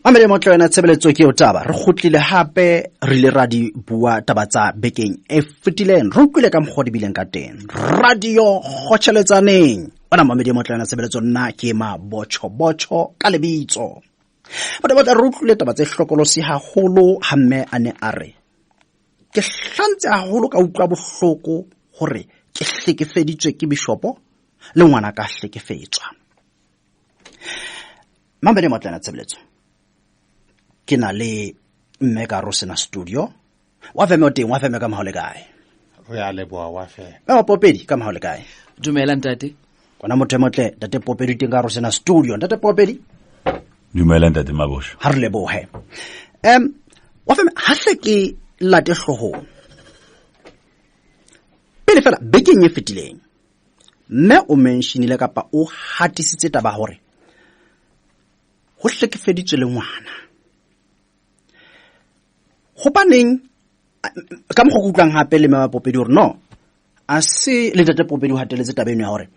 Mamele motlo wena tshebeletso ke o taba re kgutlile hape re le ra di bua taba tsa bekeng e fetileng re utlwile ka mokgwa di bileng ka teng radio kgothaletsaneng ona mamedi motlo wena tshebeletso nna ke botjho ka lebitso batla re utlwile taba tse hlokolosi haholo hamme a ne a re ke hlantse haholo ka utlwa bohloko hore ke hlekefeditswe ke bishopo le ngwana ka hlekefetswa mamedi motlo wena tshebeletso ke na le mme ka Rosena studio wa feme o teng wa feme ka mahole kae re a leboa wa feme wa Popedi ka mahole kae dumela ntate kona motho motle tate Popedi teng ka Rosena studio tate Popedi dumela ntate Mabosho ha re lebohe wa feme ha se ke late hlohong pele fela bekeng e fetileng mme o mentionile kapa o hatisitse taba hore ho hlekefeditswe le ngwana hobaneng ka mo go utlwang hape le mama Popedi hore no a se le tate Popedi o hateletse tabeng ya hore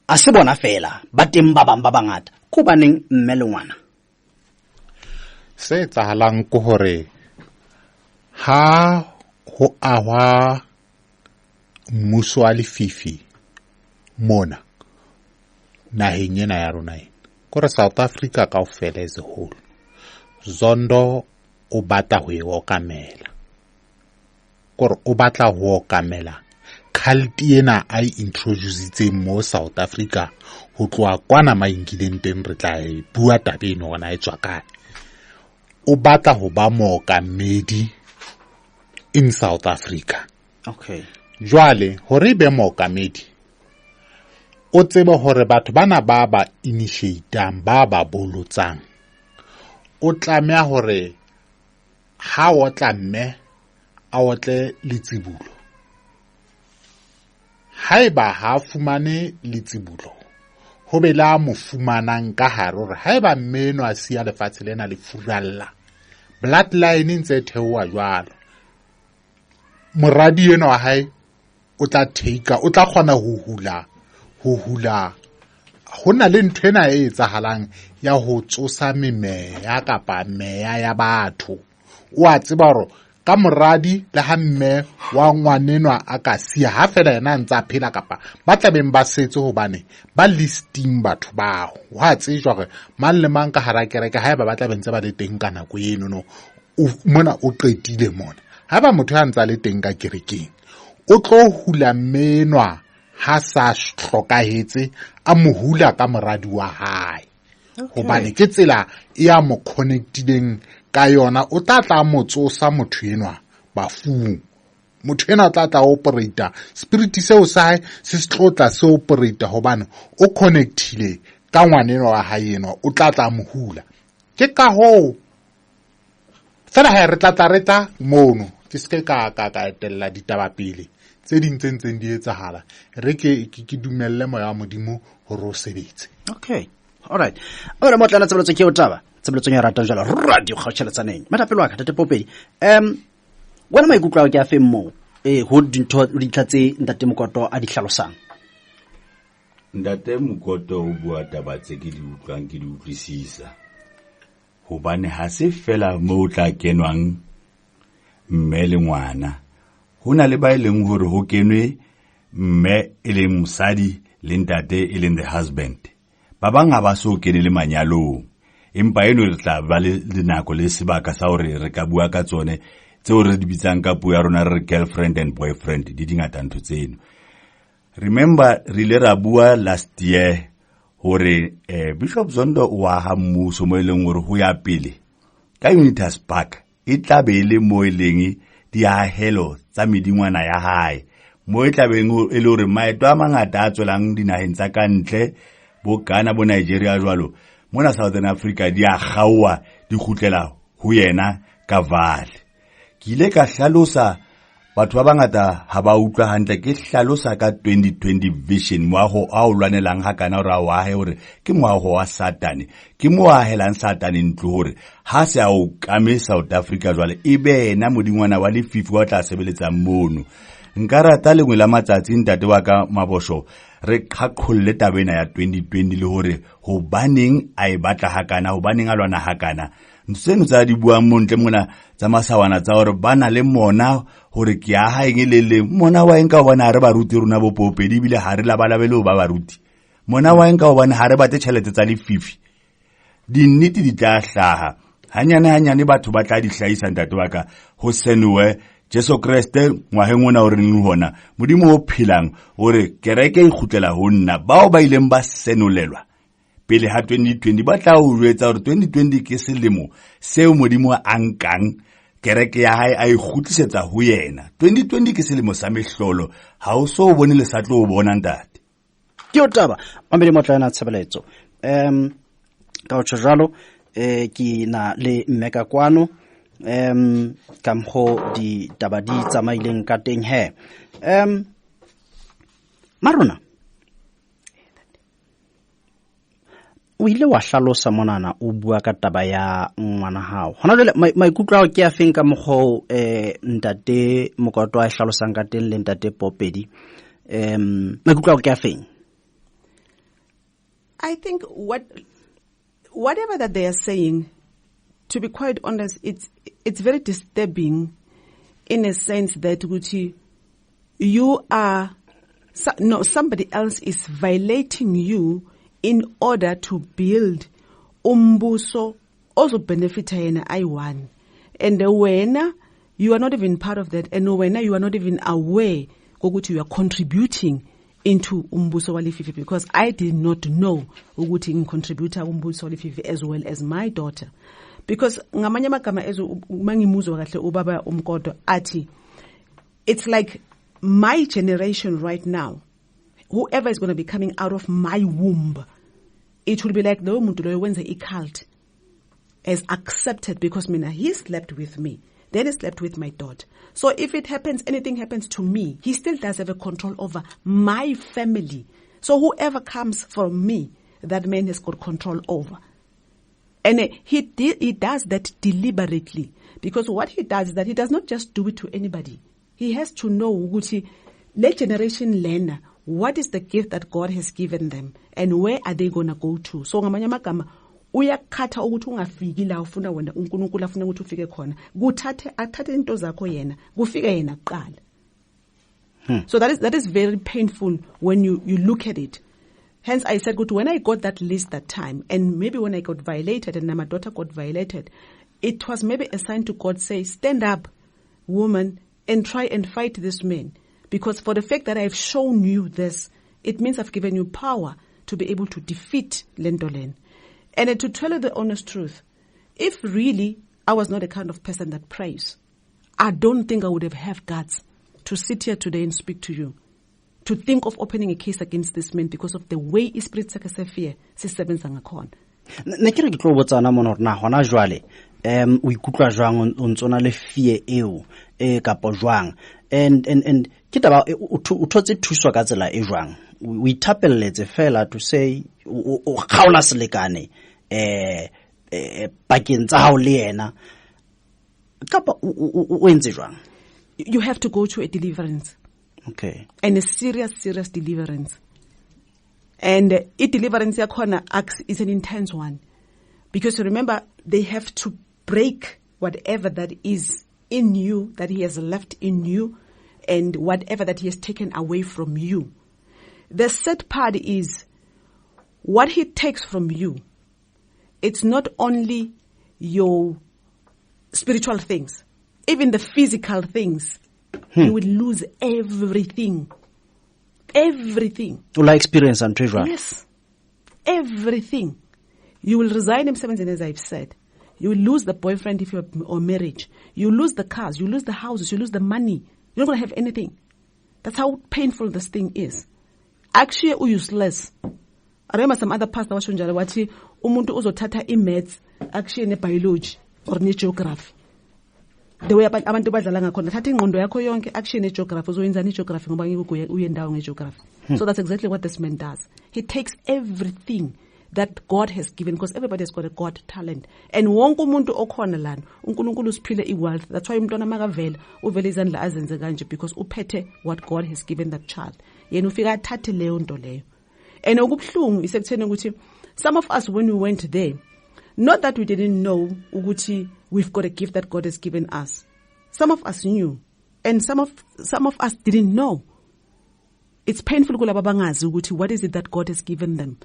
a se bona fela ba teng ba bang ba bangata go baneng mme le ngwana se tsahalang ko hore ha ho ahwa mmuso wa lefifi mona naheng ena ya rona kore South Africa kaofela as a whole Zondo o batla ho e okamela kore o batla ho okamela cult ena a introduce mo South Africa ho tloa kwana maingileng teng re tla e bua tabeng ona e tswa kae o batla ho ba mookamedi in South Africa okay jwale hore be mookamedi o tsebe hore batho bana ba initiateang ba bolotsang o tlamea hore ha o tlamme a otle letsibulo haeba ha fumane letsibulo ho be la mo fumanang ka hare hore haeba mmeno a sia lefatshe lena le furalla bloodline ntse theowa jwalo moradi eno wa hae o tla kgona ho hula hona le nthwena e etsahalang ya ho tsosa memeya kapa meya ya batho o a tseba hore ka moradi le ha mme wa ngwanenwa a ka sia ha fela yena ntse a phela kapa ba tlabeng ba setse hobane ba listing batho bao wa tsejwa hore mang le mang ka hara kereke haeba ba tlabeng tse ba le teng ka nako eno no mona o qetile mona haeba motho ya ntse a le teng ka kerekeng o tlo hula menwa ha sa hlokahetse a mohula ka moradi wa hae hobane ke tsela ya mo connectileng ka yona o tla motsosa motho enwa bafung motho ena o tla operate spirit seo sa se tlotla se operate hobane o connectile ka ngwaneno wa hae enwa o tla mohula ke ka ho fela ha re tla mono ke se ka etella ditaba pele tse ding tse di etsahala re ke dumelle moya modimo hore o sebetse okay all right ora motlana tsebetso ke o taba tsebetso ya rata jalo radio kgothaletsaneng matapelo wa ka tate Popedi wena maikutlo ke a fe mo ho dintho di tlatse ntate Mokoto a di hlalosang ntate Mokoto o bua taba tse ke di utlwang ke di utlwisisa hobane ha se fela mo tla kenwang mme le ngwana hona le ba ileng hore ho kenwe mme e le mosadi le ntate e leng the husband ba bang ha ba so kene le manyalo empa eno re tla ba le dinako le sebaka sa hore re ka bua ka tsone tseo re di bitsang ka puo ya rona re girlfriend and boyfriend di dingata ntho tseno remember re le ra bua last year hore Bishop Zondo wa ha mmuso mo eleng hore ho ya pele ka Unitas Park e tla be le mo eleng di a hello tsa medingwana ya hae mo e tla beng e le hore maeto a mangata a tswelang dinaheng tsa ka ntle bo Ghana bo Nigeria jwalo mona Southern Africa di a gaua di khutlela ho yena ka vale ke ile ka hlalosa batho ba bangata ha ba utlwa hantle ke hlalosa ka 2020 vision moaho a o lwanelang ha kana hore wa he hore ke moaho wa Satane ke moahelang Satane ntlo hore ha se a o kame South Africa jwale e be ena modingwana wa lefifi wa tla sebeletsa mono nka rata lengwe la matsatsi ntate wa ka Mabosho re khakholle tabena ya 2020 le hore hobaneng a e batla hakana, hobaneng a lwana hakana. Seno tsa di buang montle mona tsa masawana tsa hore bana le mona hore ke a ha engele mona wa enka bona re ba ruti rona bopopedi bile ha re labalabele ho ba baruti. Mona wa enka bona ha re bate tšhelete tsa lefifi. Dinnete di tla hlaha hanyane batho ba tla di hlahisa ntate wa ka ho senuwe Jesu Kriste ngwaheng ona o re neng hona modimo o phelang hore kereke e khutlela ho nna bao ba ileng ba senolelwa pele ha 2020 ba tla o jwetsa hore 2020 ke selemo seo modimo a nkang kereke ya hae a e khutlisetsa ho yena. 2020 ke selemo sa mehlolo, ha o so bone le sa tlo o bona ntate. Ke o taba mamedi motlana tshebeletso ka o tshjalo ke na le mmeka kwano ka mgo di taba di tsamaileng ka teng he marona o ile wa hlalosa monana o bua ka taba ya ngwana hao hona le maikutlo a ke a feng ka mgo ntate mokoto a hlalosang ka teng le ntate Popedi maikutlo a ke a feng? I think whatever that they are saying, to be quite honest, it's very disturbing in a sense that you are somebody else is violating you in order to build umbuso also benefit yena I1, and when you are not even part of that, and when you are not even aware ukuthi you are contributing into umbuso walififi, because I did not know ukuthi ngicontributor umbuso walififi as well as my daughter, because ngamanye amagama mangimuzwa kahle ubaba umkodo athi it's like my generation right now, whoever is going to be coming out of my womb, it will be like the muntu loyo wenze i-cult as accepted because mina he slept with me, then he slept with my daughter. So if it happens, anything happens to me, he still does have a control over my family. So whoever comes from me, that man has got control over. And he does that deliberately, because what he does is that he does not just do it to anybody. He has to know let generation learn what is the gift that God has given them and where are they going to go to. So ngamanye amagama uyakhatha ukuthi ungafiki la ufuna wena uNkulunkulu afuna ukuthi ufike khona, athathe into zakho yena kufike yena kuqala. So that is very painful when you look at it. Hence I said when I got that list that time, and maybe when I got violated and my daughter got violated, it was maybe a sign to God, say, stand up, woman, and try and fight this man. Because for the fact that I've shown you this, it means I've given you power to be able to defeat Lendolen. And to tell you the honest truth, if really I was not the kind of person that prays, I don't think I would have guts to sit here today and speak to you, to think of opening a case against this man because of the way his spirit fear sebenza ngakhona. Ne ke re ke tlo botsana mona rona hona jwale o ikutlwa jwang o ntsona le fear eo kapo jwang and ke taba o thotse thuso ka tsela e jwang o ithapelletse fela to say o khaola selekane pakeng tsa hao le yena kapa o entse jwang? You have to go to a deliverance. Okay. And a serious deliverance. And deliverance is an intense one. Because remember, they have to break whatever that is in you, that he has left in you, and whatever that he has taken away from you. The sad part is, what he takes from you, it's not only your spiritual things, even the physical things. You will lose everything. Everything. Ula experience and treasure. Yes. Everything. You will resign himself, as I've said. You will lose the boyfriend if you're or marriage. You lose the cars. You lose the houses. You lose the money. You're not going to have anything. That's how painful this thing is. Actually, useless. I remember some other pastor was showing wati umuntu uzothatha i-maths actually ne-biology or ne-geography. The way abantu badlala ngakhona thatha ingqondo yakho yonke action ne-geography uzoyenza ne-geography ngoba ngeke uye ndawo nge-geography. So that's exactly what this man does. He takes everything that God has given, because everybody has got a God talent. And wonke umuntu okhona lana, uNkulunkulu usiphile iwealth. That's why umntwana makavela uvela izandla azenze kanje, because uphethe what God has given that child. Yena ufika athathe leyo nto leyo. And okubhlungu isekutheni ukuthi some of us, when we went there, not that we didn't know ukuthi we've got a gift that God has given us. Some of us knew, and some of us didn't know. It's painful kulaba bangazi ukuthi what is it that God has given them,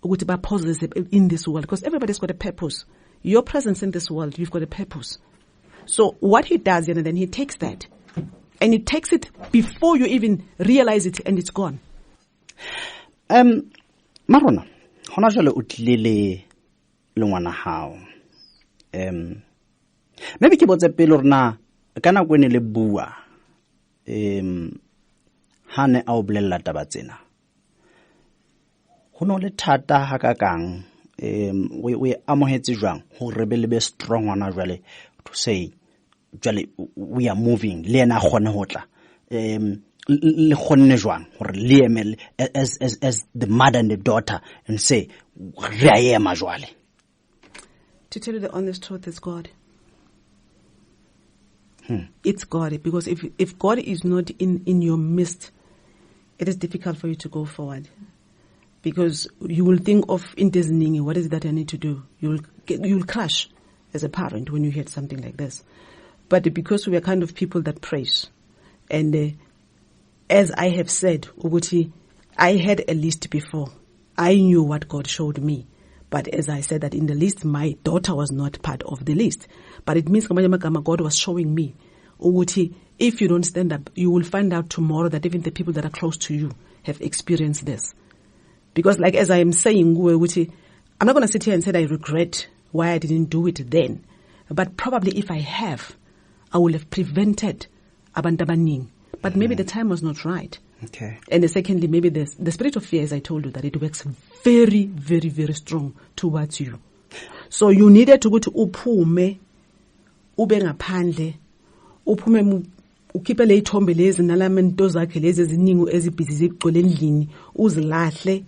ukuthi ba possess in this world, because everybody's got a purpose. Your presence in this world, you've got a purpose. So what he does, and then he takes that, and he takes it before you even realize it, and it's gone. Marona, hona jwale o tlile le ngwana hao. Maybe ke botse pele rena kana go ne le bua hane a o bolella taba tsena. Ho no le thata ha kakang we amohetse jwang ho re be le be strong ona jwale to say jwale we are moving le ena gone hotla le khonne jwang hore le emel as the mother and the daughter and say re a ema jwale. To tell you the honest truth, it's God. It's God, because if God is not in your midst, it is difficult for you to go forward, because you will think of intervening. What is it that I need to do? You will crash as a parent when you hear something like this. But because we are kind of people that praise, and as I have said, Uguti, I had a list before. I knew what God showed me. But as I said that in the list, my daughter was not part of the list. But it means God was showing me, Uguti, if you don't stand up, you will find out tomorrow that even the people that are close to you have experienced this. Because like as I am saying, Uguti, I'm not going to sit here and say that I regret why I didn't do it then. But probably if I have, I will have prevented abantabaning. But maybe the time was not right. Okay. And secondly, maybe the spirit of fear, as I told you, that it works very, very, very strong towards you. So you needed to go to uphume, ube ngaphandle, uphume ukhiphe le ithombe lezi nalamento zakhe lezi eziningi ezibhizi zigcwele endlini, uzilahle,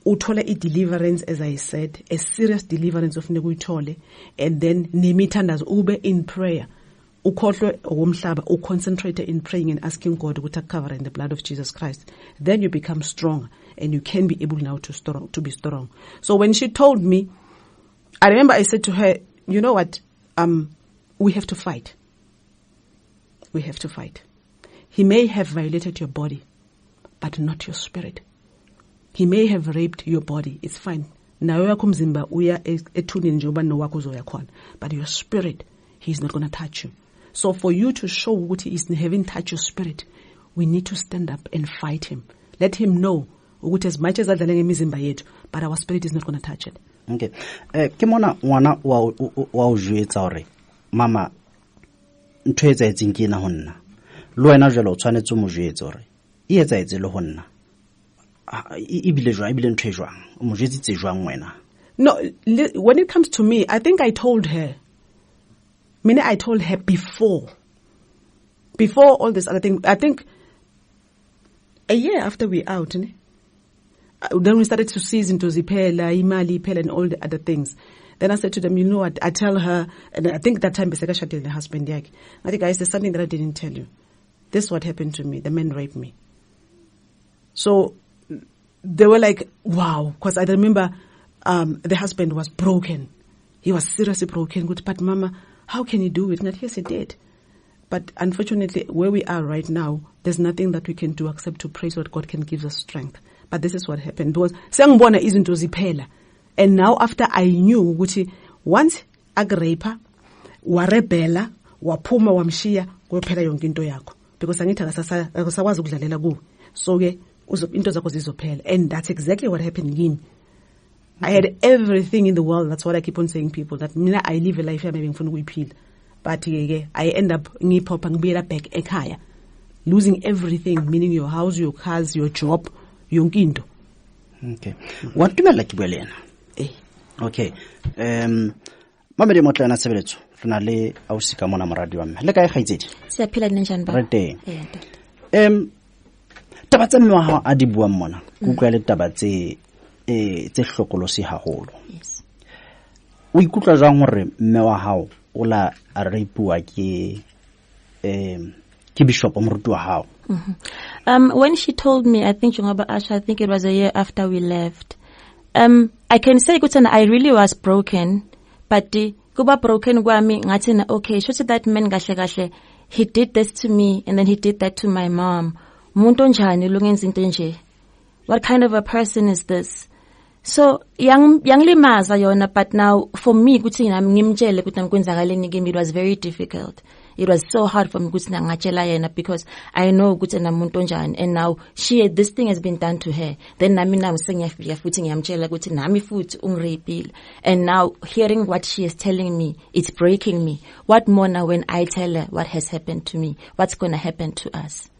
uthole i-deliverance, as I said, a serious deliverance of nekuyithole, and then nemithandazo ube in prayer. Ukhohlwe okomhlaba, uconcentrate in praying and asking God to cover in the blood of Jesus Christ. Then you become strong, and you can be able now to be strong. So when she told me, I remember I said to her, you know what, we have to fight. We have to fight. He may have violated your body, but not your spirit. He may have raped your body. It's fine. But your spirit, he's not going to touch you. So for you to show what he is having touched your spirit, we need to stand up and fight him. Let him know what as much as but our spirit is not going to touch it. Okay. Ke mona ngwana wa o jwetsa hore mama ntho etsa etseng ke na honna. Le wena jwale o tshwanetse mo jwetsa hore e etsa etse le honna. E bile ntho e jwang. O mo jwetsitse jwang wena? No, when it comes to me, I think I told her. I told her before all this other thing. I think a year after we out, then we started to seize into Zipela, Imali, Pela, and all the other things. Then I said to them, you know what? I tell her, and I think that time Beseka shut the husband. I think guys, there's something that I didn't tell you. This is what happened to me. The man raped me. So they were like, wow, because I remember the husband was broken. He was seriously broken. But Mama, how can you do it? Not yes, he did. But unfortunately, where we are right now, there's nothing that we can do except to praise what God can give us strength. But this is what happened. Because Sangbona isn't Zipela. And now after I knew, which once agrapa, warebela, wapuma wamshia, wapela yonkinto yako. Because angita kasawazi ukudlalela ku. So ke into zakho zizophela. And that's exactly what happened in. I had everything in the world. That's what I keep on saying, people. That I live a life here, maybe for we but I end up back ekaya, losing everything, meaning your house, your cars, your job, your kinto. Okay. What do you like to Okay. Mama de motlana sebeletso. Rena le ausika mona moradi wa mme. Le kae gaitsedi? Se phela ntshan ba. Rete. Taba tsa mme wa a di bua mona. Ku utlwa le taba tse tse hlokolosi haholo. Yes. O ikutlwa jwang hore mme wa hao o la a rapiwa ke bishop moruti wa hao? When she told me, I think I think it was a year after we left. I can say I really was broken, but kuba broken kwami ngathi na okay, shothi that man kahle he did this to me and then he did that to my mom. Umuntu onjani lo ngenza into nje? What kind of a person is this? So yanglimaza yona, but now for me ukuthi ngimtshele ukuthi ngikwenzakaleni kimi, it was very difficult. It was so hard for me ukuthi ngatshela yena because I know ukuthi namuntu onjani, and now this thing has been done to her. Then nami now sengiyafika futhi ngiyamtshela ukuthi nami futhi ungirapile, and now hearing what she is telling me, it's breaking me. What more now when I tell her what has happened to me? What's going to happen to us?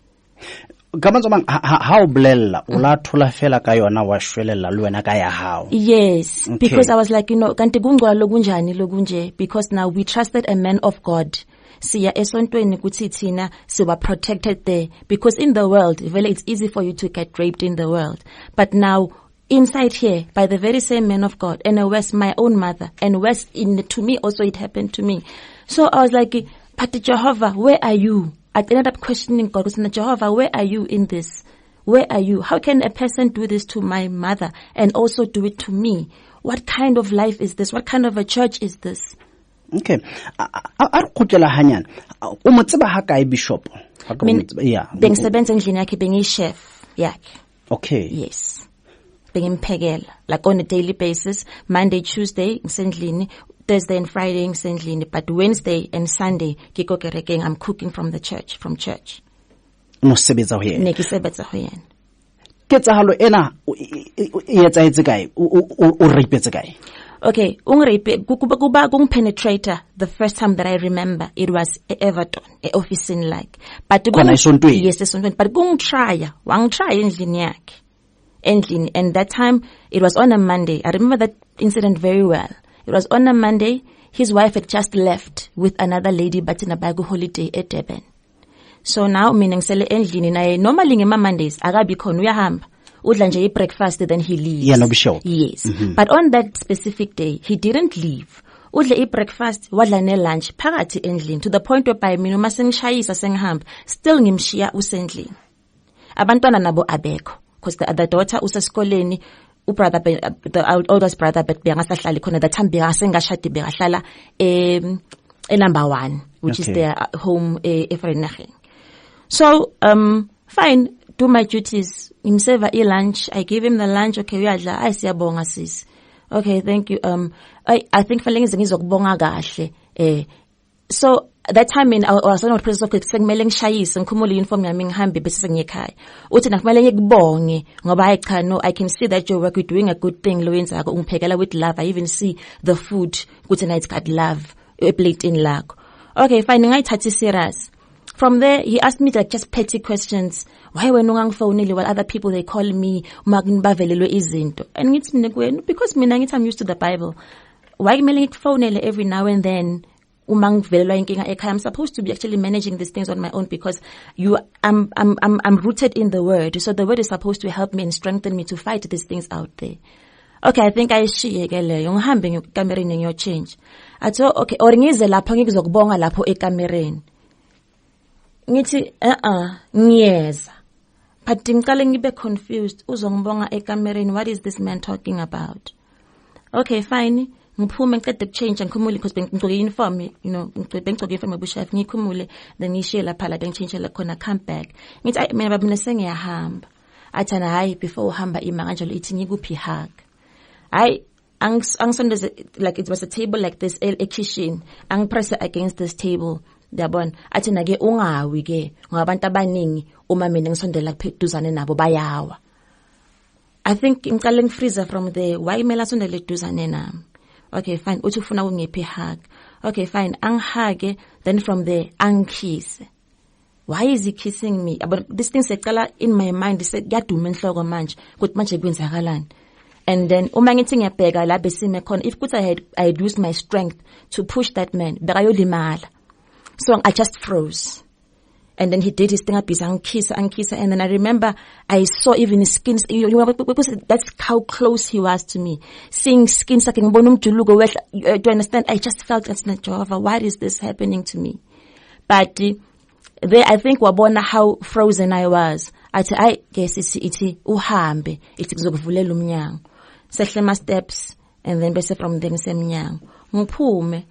How blella ula thola fela ka yona wa shwelela le wena ka ya hao? Yes, okay. Because I was like, kanti kungcola lokunjani lokunje, because now we trusted a man of God. Siya esontweni kuthi thina siwa protected there, because in the world vele it's easy for you to get raped in the world, but now inside here by the very same man of God, and worse my own mother, and worse to me also it happened to me. So I was like, but Jehovah, where are you? I ended up questioning God, Jehovah, where are you in this? Where are you? How can a person do this to my mother and also do it to me? What kind of life is this? What kind of a church is this? Okay. Ar khutlela hanyana. O mo tseba ha kae bishop? Yeah. Bengisebenza endlini yakhe, bengi-chef yakhe. Okay. Yes. Bengimphekela like on a daily basis. Monday, Tuesday ngisendlini, Thursday and Friday ngisendlini, but Wednesday and Sunday kiko kerekeng, I'm cooking from church. No sebetsa ho yena. Ne ke sebetsa ho yena. Ketsahalo ena e etsaetse kae? O rapetse kae? Okay, kuba penetrator. The first time that I remember, it was Everton, office in like. But yes, but wang try endlini yakhe. And that time it was on a Monday. I remember that incident very well. It was on a Monday. His wife had just left with another lady, but in a bag holiday at Durban. So now meaning sele endlini na normally ngema Mondays akabi khona uyahamba. Udla nje breakfast, then he leaves. Yeah, no bishop. Yes. But on that specific day, he didn't leave. Udle breakfast, wadla ne lunch, phakathi endlini, to the point whereby mina uma sengishayisa sengihamba, still ngimshiya usendlini. Abantwana nabo abekho, because the daughter usesikoleni, ubrother, the oldest brother, but bengasahlali khona, that time bengasengashadi, bengahlala number 1, which is their home Efrenaching. So, fine. Do my duties. Himself lunch. I give him the lunch. Okay, uyadla. Ay siyabonga sis. Okay, thank you. I think feeling is ngizokubonga kahle. So that time I was on the process of sekumele ngishayise ngikhumule uniform yami ngihambe bese sengiyekhaya. Uthi nakumele ngikubonge ngoba no, I can see that your work, you're doing a good thing lo wenzako, ungiphekela with love. I even see the food kuthi na it's got love, a plate in lakho. Okay, fine, ngayithatha serious. From there, he asked me like just petty questions. Why when ungangifonile while other people they call me magnbavelelwe izinto? And it's because I'm used to the Bible. Why kumele ngikufonele every now and then? Umangvelelwa inkinga ekhaya. I'm supposed to be actually managing these things on my own because I'm rooted in the word. So the word is supposed to help me and strengthen me to fight these things out there. Okay, I think I shiyekele ngihambe ngikamereni ngiyo change. Athi okay, or ngize lapho ngizokubonga lapho ekamereni. Ngithi ngiyeza, but ngicale ngibe confused. Uzongibonga ekamereni, what is this man talking about? Okay, fine. Ngiphume ngiqede change ngikhumule because bengigcoke uniform, bengigcoke uniform ebushef ngikhumule, then ngishiye lapha la bengichange khona, come back. Ngithi mina baba mina sengiyahamba. Athana hayi, before uhamba ima kanjalo ithi ngikuphi hug. Hayi angisondeze, like it was a table like this kitchen. Angipress against this table. Yabona athi nake ungawi ke ngabantu abaningi uma mina ngisondela pheduzane nabo bayawa. I think ngicale ngifreezer from there. Why kumele asondele eduzane nami? Okay, fine. Uthi ufuna ungiphi hug. Okay, fine. Angihage, then from there angikiss. Why is he kissing me? But this thing secala in my mind, he said yaduma enhloko manje ukuthi manje kwenzakalani. And then uma ngithi ngiyabheka la besime khona, if kuthi I had used my strength to push that man, bekayolimala. So I just froze. And then he did his thing up, his kiss, and then I remember I saw even his skin, because that's how close he was to me. Seeing skin sucking, do you understand? I just felt, that's not Jehovah, why is this happening to me? But there, I think wabona how frozen I was. I guess iti uhambe, iti kuzokuvulela umnyango. Sehle ma steps, and then bese from there ngisemnyango. Ngiphume,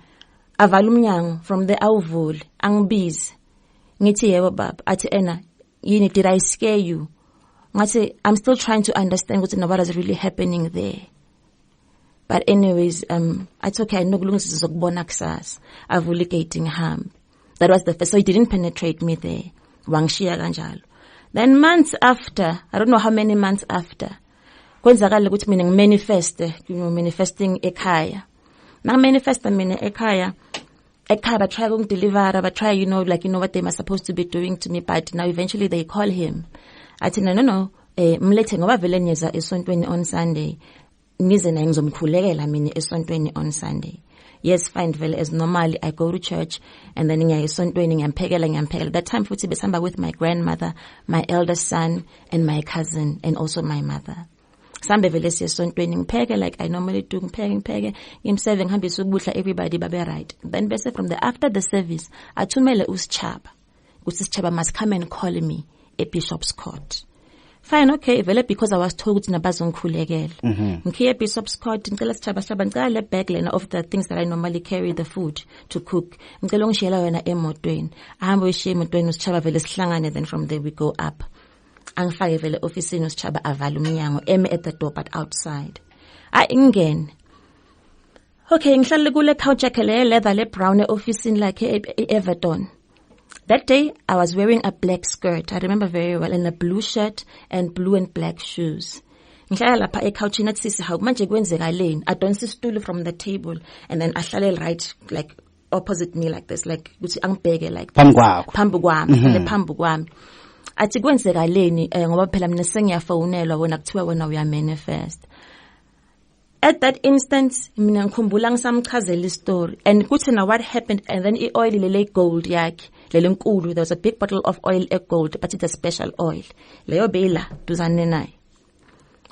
avala umnyango, from there awuvule, angibize. Ngithi yebo baba, athi ena, yini, did I scare you? Ngathi, I'm still trying to understand what is really happening there. But anyways, it's okay, I know kulungisa zokubona kusasa. Avule igate ngihambe. That was the first, so he didn't penetrate me there. Wangishiya kanjalo. Then months after, I don't know how many months after, kwenzakala ukuthi mina ngimanifeste, manifesting ekhaya. Manifesta mina ekhaya ba try to deliver, but try, what they were supposed to be doing to me, but now eventually they call him. I said, no, mlethe ngoba vele nyeza esontweni on Sunday. Nize na ngizomkhulekela mina esontweni on Sunday. Yes, fine, vele as normally I go to church and then ngiya esontweni ngiyamphekela. That time futhi besihamba with my grandmother, my eldest son, and my cousin, and also my mother. Sambe vele siya esontweni ngipheke like I normally do, ngipheke ngimserve ngihambisa ukudla, everybody babe right. Then bese from the after the service athumele uSichaba. uSichaba must come and call me at Bishop's Court. Fine, okay, vele because I was told ukuthi nabazongikhulekela. Ngiye Bishop's Court, ngicela Sichaba ngicela le bag lena of the things that I normally carry the food to cook. Ngicela ungishiyela wena emotweni. Ahambe uyishiya emotweni uSichaba vele sihlangane, then from there we go up. Angifake vele officeini uSichaba avala umnyango, eme at the door but outside. Ingene. Okay, ngihlale kule couch yakhe le leather le brown officeini lakhe Everton. That day, I was wearing a black skirt, I remember very well, and a blue shirt and blue and black shoes. Ngihlala lapha ecouchini athi sisi hawu manje kwenzekaleni. I don't see stool from the table, and then ahlale right, like opposite me like this, like ukuthi angibheke like phambi kwami. Athi kwenzekaleni ngoba phela mina sengiyafonelwa wona kuthiwa wena uyamanifest. At that instant, mina ngikhumbula ngisamchazela story, and kuthi na what happened, and then oil lele gold yakhe lele nkulu, there was a big bottle of oil e gold, but it's a special oil. Leyo bela duzane naye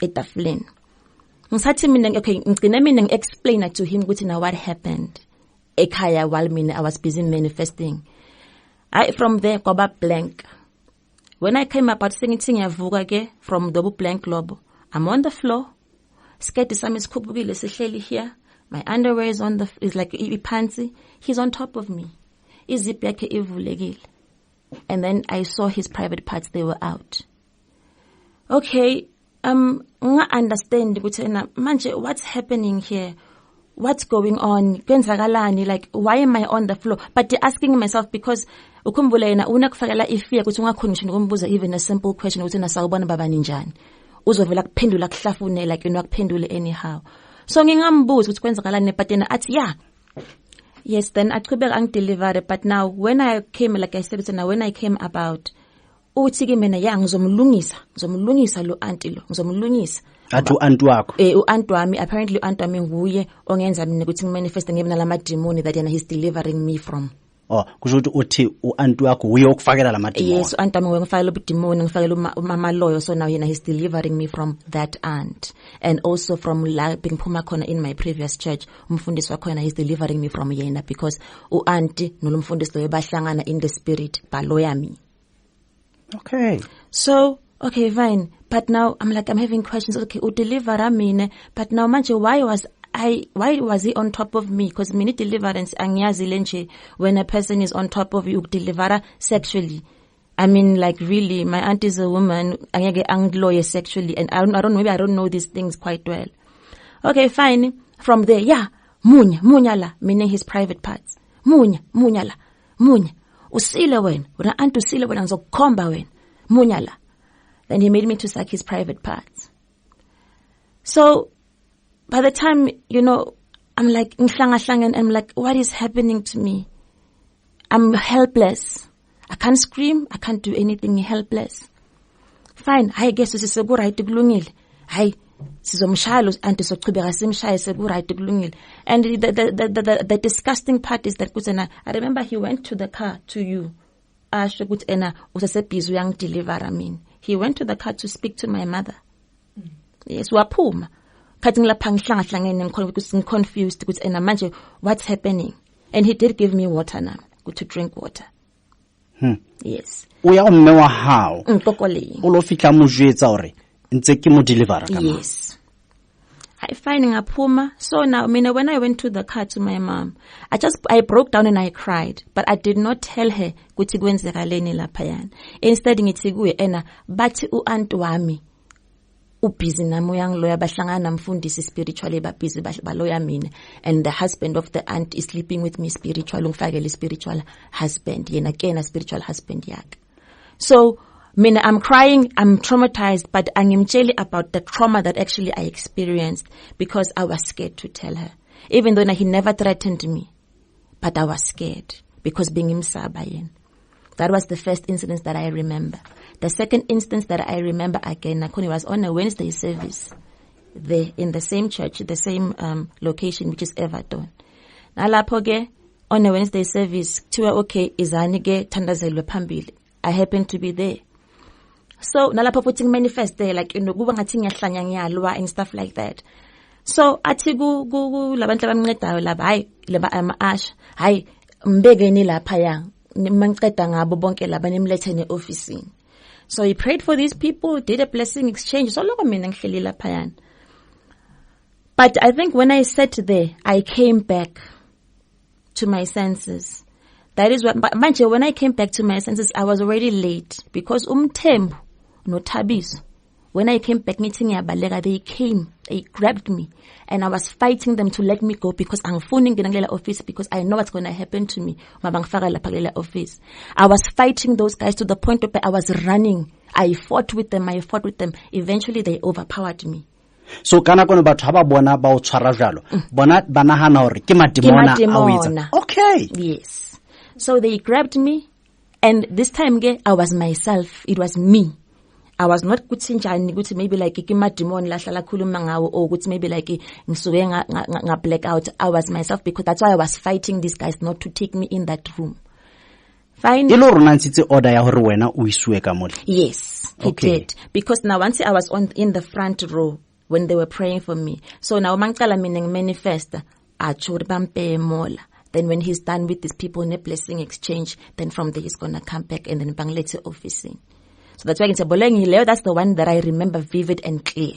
etafuleni. Ngisathi mina okay, ngicine mina ngi-explain to him ukuthi na what happened ekhaya while mina I was busy manifesting. From there kwaba blank. When I came up, sengithi ngiyavuka ke from the blank lobo, I'm on the floor. Skirt sami sikhuphukile sihleli here. My underwear is is like ipansi. He's on top of me. Izip yakhe ivulekile. And then I saw his private parts, they were out. Okay, understand ukuthi manje what's happening here? What's going on? Kwenzakalani? Like, why am I on the floor? But asking myself, because ukhumbula yena unakufakela ifear ukuthi ungakhona ngisho ukumbuza even a simple question ukuthi nasawubona baba ninjani. Uzovela kuphendula kuhlafune like akuphendule anyhow. So ngingambuza ukuthi kwenzakalani, but yena athi yeah. Yes, then aqhubeka angideliver, but now when I came, like I said, when I came about, uthi ke mina ya ngizomlungisa lo auntie lo, ngizomlungisa. Athi u-aunt wakho. U-aunt wami, apparently u-aunt wami nguye ongenza mina ukuthi ngimanifeste ngibe nalama demoni that yena he's delivering me from. Oh, kusho ukuthi uthi u-aunt wakho uye ukufakela lama demoni. Yes, u-aunt wami ngifakela ubudemoni, ngifakela umama loyo, so now yena he's delivering me from that aunt. And also from la bengiphuma khona in my previous church, umfundisi wakho yena he's delivering me from yena, because u-aunt nolomfundisi loyo bahlangana in the spirit baloya me. Okay. So, okay, fine. But now I'm having questions. Okay, deliver mine. But now manje, why was he on top of me? Because mini deliverance angiyazi lenje when a person is on top of you deliver sexually. I mean, like really, my aunt is a woman, angeke angloye sexually, and I don't know these things quite well. Okay, fine. From there, yeah, munya la, meaning his private parts. Munya la. Usile wena, una aunt usile wena ngizokukhomba wena. Munya la. Then he made me to suck his private parts. So, by the time, I'm like, and I'm like, what is happening to me? I'm helpless. I can't scream. I can't do anything. Helpless. Fine. I guess this is a good right to glungil. And the disgusting part is that I remember he went to the car to you. asho ukuthi ena usesebhizi uyangidelivera mina. He went to the car to speak to my mother. Yes, waphuma. Khathi ngilapha ngihlangahlangene ngiconfused ukuthi ena manje what's happening? And he did give me water now, to drink water. Yes. Uya mme wa hao. Nkokole. O lo fitla mo jwetsa hore ntse ke mo delivera ka mama. Yes. I find ngaphuma. So now, when I went to the car to my mom, I broke down and I cried, but I did not tell her ukuthi kwenzekaleni laphayana. Instead ngithi kuye ena bathi uaunt wami ubusy nami uyangiloya bahlangana namfundisi spiritually babusy baloya mina, and the husband of the aunt is sleeping with me spiritual, ungifakele spiritual husband yena kena spiritual husband yakhe. So I'm crying, I'm traumatized, but angimtsheli about the trauma that actually I experienced because I was scared to tell her. Even though he never threatened me, but I was scared because bengimsaba yena. That was the first incident that I remember. The second instance that I remember again, it was on a Wednesday service there in the same church, the same location, which is Everton. Nalapho ke on a Wednesday service, kuthiwa okay, izani ke thandazelwe phambili. I happened to be there. So nalapho putting manifest there, like kuba ngathi ngiyahlanya ngiyalwa and stuff like that. So athi ku labantu abamncedayo laba hayi laba ama-asha hayi mbekeni lapha ya nimangceda ngabo bonke laba nimlethene office. So he prayed for these people, did a blessing exchange. So lokho mina ngihleli lapha yana. But I think when I sat there, I came back to my senses. That is what manje when I came back to my senses, I was already late because Thembu no Thabiso, when I came back ngithi ngiyabaleka, they grabbed me and I was fighting them to let me go because angifuni ngena kulela office because I know what's going to happen to me mabangifaka lapha kulela office. I was fighting those guys to the point where I was running. I fought with them. Eventually they overpowered me. So kana kono batho ha ba bona ba o tshwara jalo bona ba nahana hore ke madimona a o etsa. Okay. Yes. So they grabbed me, and this time I was myself. It was me. I was not kutsinjani ukuthi maybe like ke madimon la hlala khuluma ngawo or ukuthi maybe like ngisuke nga black out. I was myself because that's why I was fighting these guys not to take me in that room. Fine. Ilo rona ntse order ya hore wena o isue ka mole. Yes, he did. Because now once I was in the front row when they were praying for me. So now mangicala mina manifest acho bampe mola. Then when he's done with these people in a blessing exchange, then from there he's going to come back and then banglete officing. So that's why I can say, Bolengi Leo, that's the one that I remember vivid and clear.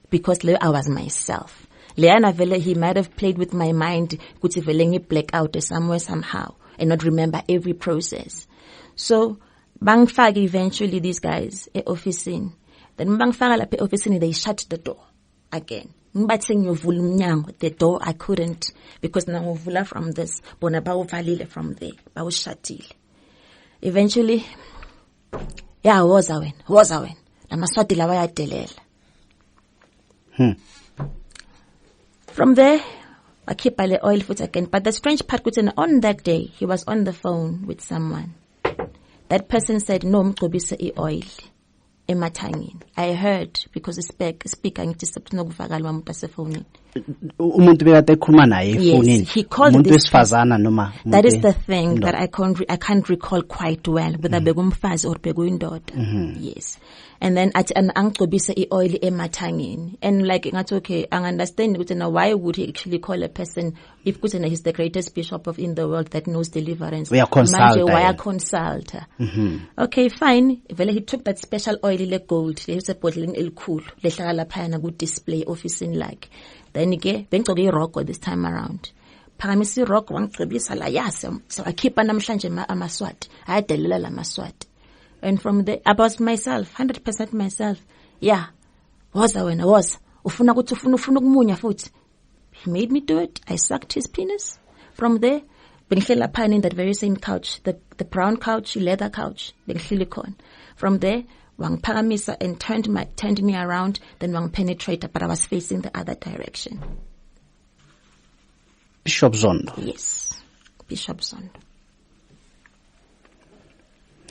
Because Leo, I was myself. Leana Vele, he might have played with my mind, kuti Velengi black out somewhere, somehow, and not remember every process. So, Bangfag eventually, these guys, officing. Then Bangfag officing, they shut the door again. The door I couldn't because nanguvula from this bona bawuvalile from there bawushatile. Eventually woza wena lamaswati lawa yadelela. From there I keep the oil foot again, but the strange part was on that day he was on the phone with someone. That person said no mgcobise oil emathangini. I heard because the speaker ngithi nokuvakala wamuntu asefoni. Umuntu bekade ekhuluma naye efonini. Yes, he called umuntu wesifazana noma. That is the thing that I can't recall quite well whether bekumfazi or bekuyindoda. Yes. And then angigcobise ioil emathangini. And like ngathi okay, I understand ukuthi now why would he actually call a person if kuthi he's the greatest bishop in the world that knows deliverance. Why consult? Okay, fine. Vele he took that special oil le gold, le se bottle elikhulu, lehlala phayana ku display office in like. Then ke bengcoke iroko this time around. Phakamisa iroko wangicebisa la yase. So I keep namhlanje amaswati. Ayadelela la maswati. And from there, I was myself, 100% myself. Yeah. Woza wena, woza. Ufuna ukumunya futhi. He made me do it. I sucked his penis. From there, bengihlala phana in that very same couch, the brown couch, leather couch, bengihleli khona. From there, wangiphakamisa and turned me around, then wangpenetrate, but I was facing the other direction. Bishop Zondo. Yes. Bishop Zondo.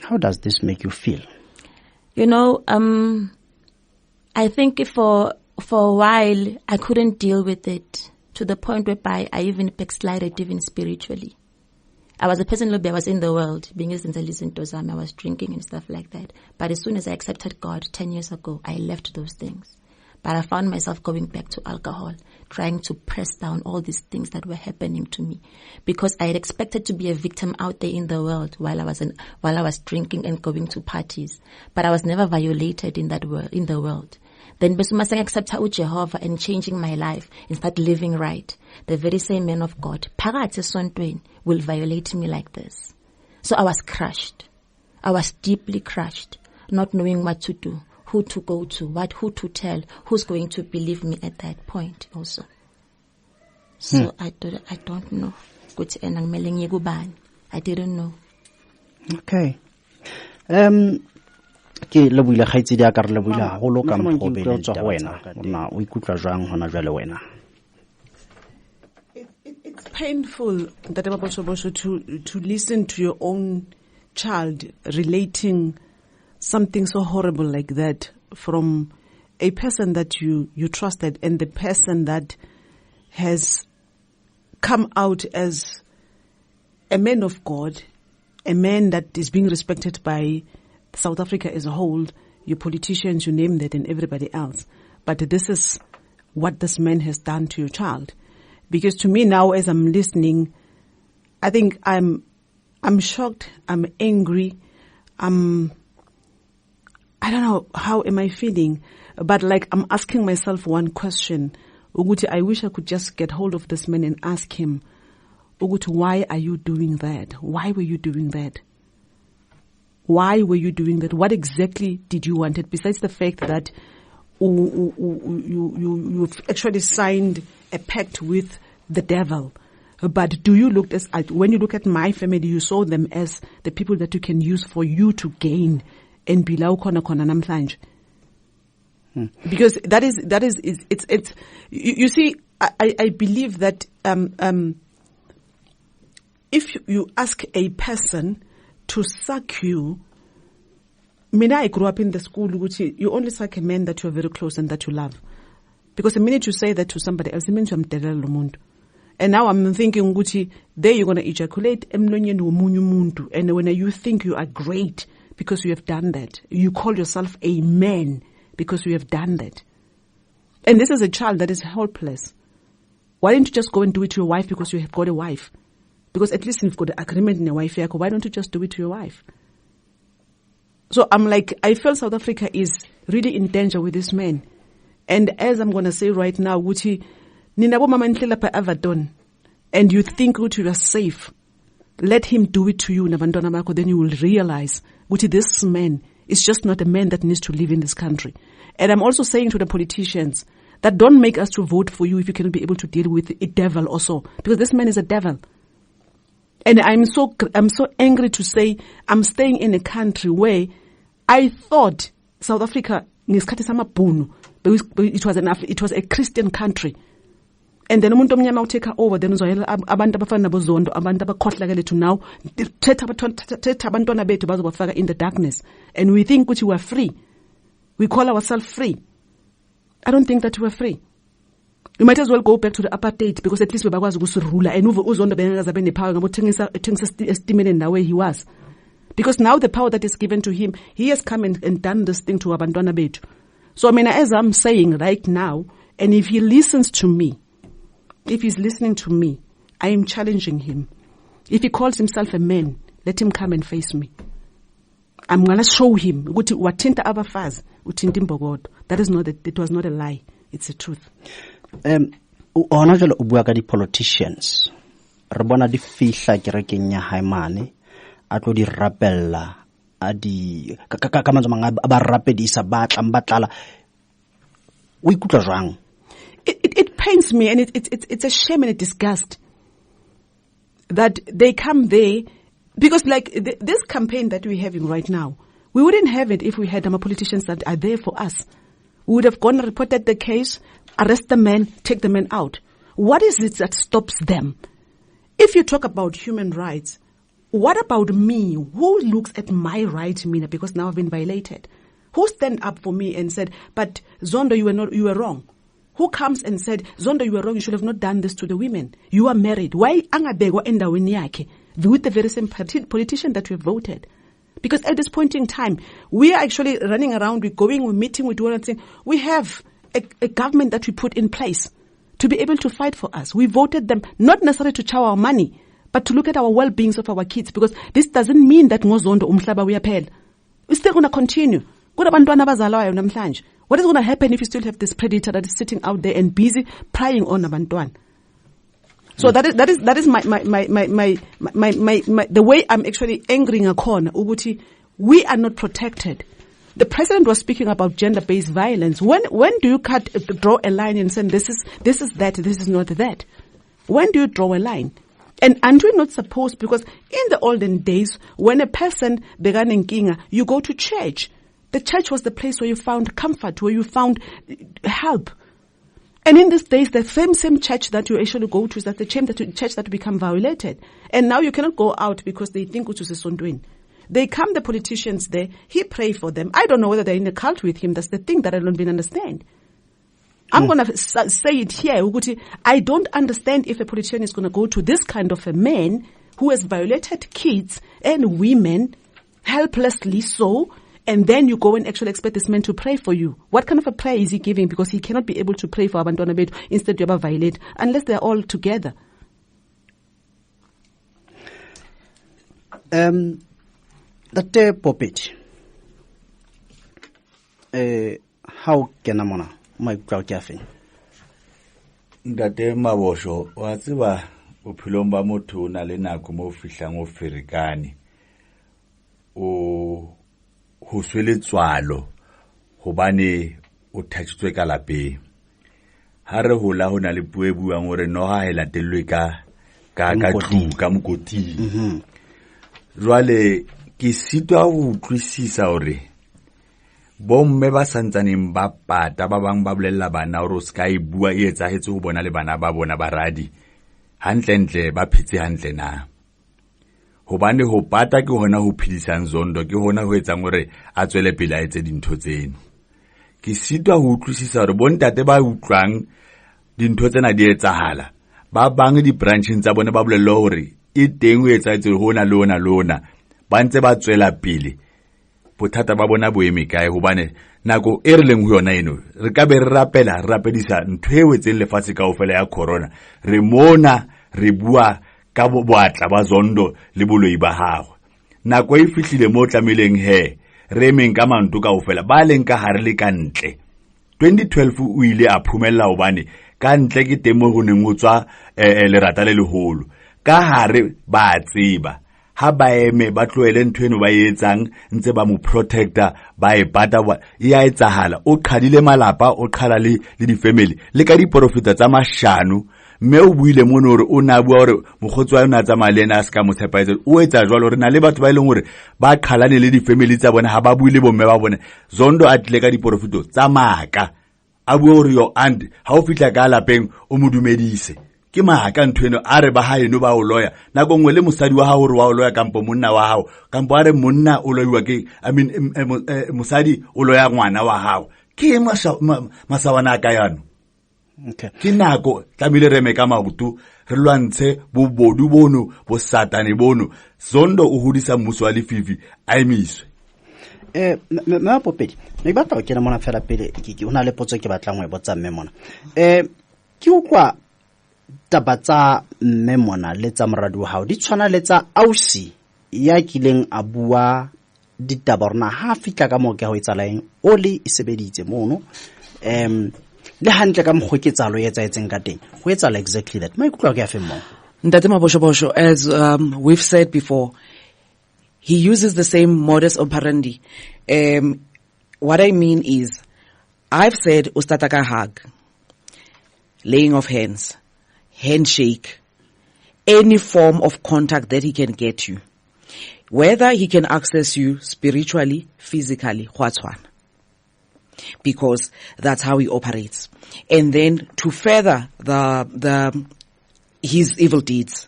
How does this make you feel? You know, I think for a while I couldn't deal with it to the point whereby I even backslided even spiritually. I was a person, Lobby, I was in the world, being I was drinking and stuff like that. But as soon as I accepted God 10 years ago, I left those things. But I found myself going back to alcohol, trying to press down all these things that were happening to me, because I had expected to be a victim out there in the world while I was drinking and going to parties. But I was never violated in the world. Then besuma accept Jehovah and changing my life and start living right. The very same man of God, phakathi esontweni, will violate me like this. So I was crushed. I was deeply crushed, not knowing what to do, who to go to, who to tell, who's going to believe me at that point also. So I don't know. I didn't know. Okay. Ke leboile khaitsedi a ka re leboile haholo ka mphobeletswa go wena ona o ikutlwa jang hona jwale wena. It's painful that to listen to your own child relating something so horrible like that from a person that you trusted, and the person that has come out as a man of God, a man that is being respected by South Africa as a whole, your politicians, you name that, and everybody else. But this is what this man has done to your child. Because to me now, as I'm listening, I think I'm shocked, I'm angry, I don't know, how am I feeling? But like, I'm asking myself one question. Uguti, I wish I could just get hold of this man and ask him, Uguti, why are you doing that? Why were you doing that? Why were you doing that? What exactly did you want? Besides the fact that you've actually signed a pact with the devil. But do you look at, when you look at my family, you saw them as the people that you can use for you to gain and be kona namhlanje. Because it's you see, I believe that if you ask a person to suck you, I grew up in the school which you only suck a man that you are very close and that you love. Because the minute you say that to somebody else, it means you're mundo. And now I'm thinking, there you're going to ejaculate, and when you think you are great because you have done that, you call yourself a man because you have done that. And this is a child that is helpless. Why don't you just go and do it to your wife because you have got a wife? Because at least you've got an agreement in your wife, why don't you just do it to your wife? So I'm like, I feel South Africa is really in danger with this man. And as I'm going to say right now, and you think you are safe, let him do it to you, then you will realize this man is just not a man that needs to live in this country. And I'm also saying to the politicians that don't make us to vote for you if you cannot be able to deal with a devil also, because this man is a devil. And I'm so angry to say I'm staying in a country where I thought South Africa it was a Christian country. And then umuntu omnyama utake over, then uzoyela abantu abafana nabo Zondo, abantu abakhohlakele to now thetha abantwana bethu bazobafaka in the darkness, and we think we are free. We call ourselves free. I don't think that we are free. We might as well go back to the apartheid, because at least we bakwazi ukusirula, and uZondo bengazabe nepower ngabo thengisa estimeni na where he was. Because now the power that is given to him, he has come and done this thing to abantwana bethu. So as I'm saying right now, and if he listens to me, if he's listening to me, I am challenging him. If he calls himself a man, let him come and face me. I'm going to show him. That it was not a lie. It's the truth. Ona jalo o bua ka di politicians. Re bona di fihla kerekeng ya Haimane a tlo di rapella a di ka mantswe ba rapedisa ba tlala. O ikutlwa jwang? It pains me, and it's a shame and a disgust that they come there, because like this campaign that we're having right now, we wouldn't have it if we had politicians that are there for us. We would have gone and reported the case, arrest the man, take the man out. What is it that stops them? If you talk about human rights, what about me? Who looks at my right, Mina, because now I've been violated? Who stand up for me and said, but Zondo, you were wrong? Who comes and said, Zondo, you were wrong, you should have not done this to the women. You are married. Why angabegwa endaweni yakhe? with the very same politician that we voted. Because at this point in time, we are actually running around, we're meeting, we're doing everything. We have a government that we put in place to be able to fight for us. We voted them not necessarily to chow our money, but to look at our well-beings of our kids, because this doesn't mean that ngozondo umhlaba uyaphela. We're still going to continue. What is going to happen if you still have this predator that is sitting out there and busy prying on abantwana? So that is my the way I'm actually angering a corner. Uguti, we are not protected. The president was speaking about gender-based violence. When do you draw a line and say this is that, this is not that? When do you draw a line? And aren't we not supposed, because in the olden days, when a person began in Kinga, you go to church. The church was the place where you found comfort, where you found help. And in these days, the same church that you actually go to is that the church that become violated. And now you cannot go out because they think it is Zondo. They come, the politicians there, he pray for them. I don't know whether they're in a cult with him. That's the thing that I don't really understand. I'm going to say it here. I don't understand if a politician is going to go to this kind of a man who has violated kids and women helplessly so, and then you go and actually expect this man to pray for you. What kind of a prayer is he giving? Because he cannot be able to pray for abantwana bethu instead you violate unless they're all together. Date Popet. How can I mona? My crowd cafe. Date Mabosho, whatever Upilomba Motu Nalena Kumo Fishango Ferricani. O Huswele Swallow, Hobani Utachwe Calape. Hare Hula Honalipuebu and Morenoha la Deluca Gagatu Gamukoti. Rale Kisito Crisisa ore. Bomme ba santsaneng ba pata ba bang ba bolela bana ro ska e bua e etsahetse ho bona le bana ba bona ba radi hantlentle ba phetse hantle na hobane ho pata ke hona ho phidisang Zondo ke hona ho etsang hore a tswele pele a etse dintho tseno ke sitwa ho utlwisisa hore bontate ba utlwang dintho tsena di etsahala ba bang di branching tsa bona ba bolella hore e teng ho etsa tse hona lona ba ntse ba tswela pele bothata ba bona boeme kae hobane nako e re leng ho yona eno re ka be re rapedisa ntho e wetseng lefatshe kaofela ya corona re mona re bua ka boatla ba Zondo le boloi ba hagwe nako e fihlile mo tlameleng re meng ka manto kaofela ba leng ka hare le ka ntle 2012 o ile a phumella hobane ka ntle ke temo go neng go tswa lerata le leholo ka hare ba tseba ha ba eme ba tloele nthweno ba etsang ntse ba mo protector ba e pata ya etsahala o qhadile malapa o qhala le di family le ka di profita tsa mashano mme o buile mone hore o na bua hore mogotsi wa yona tsa malena a ska mo tshepaetse o etsa jwalo hore na le batho ba ileng hore ba qhalane le di family tsa bona ha ba buile bomme ba bona Zondo a tle ka di profito tsa maka a bua hore yo and ha o fitla ka lapeng o modumedise ke maaka nthweno a re ba haeno ba o loya nako ngwe le mosadi wa hao re wa o loya kampo monna wa hao kampo a re monna o loyiwa ke mosadi o loya ngwana wa hao ke masawana ka yano okay ke nako tlamile re me ka mabutu re lwantshe bobodu bono bo satane bono Zondo o hodisa mmuso wa lefifi a emiswe ma Popedi ne batla o kena mona fela pele ke una le potso ke batlang go e botsa mme mona ke ukwa tabatsa mme mona le tsa moradi wa hao di tshwana le tsa ausi ya kileng a bua ditaborna ha fitla ka mo ke ho etsalaeng o le isebeditse mono le hantle ka mogoketsalo e etsaetseng ka teng go etsala exactly that maikutlo ke a fe mo Ntate Mabosho, as we've said before, he uses the same modus operandi. What I mean is, I've said ustataka hug, laying of hands, handshake, any form of contact that he can get you. Whether he can access you spiritually, physically, what's one. Because that's how he operates. And then to further his evil deeds,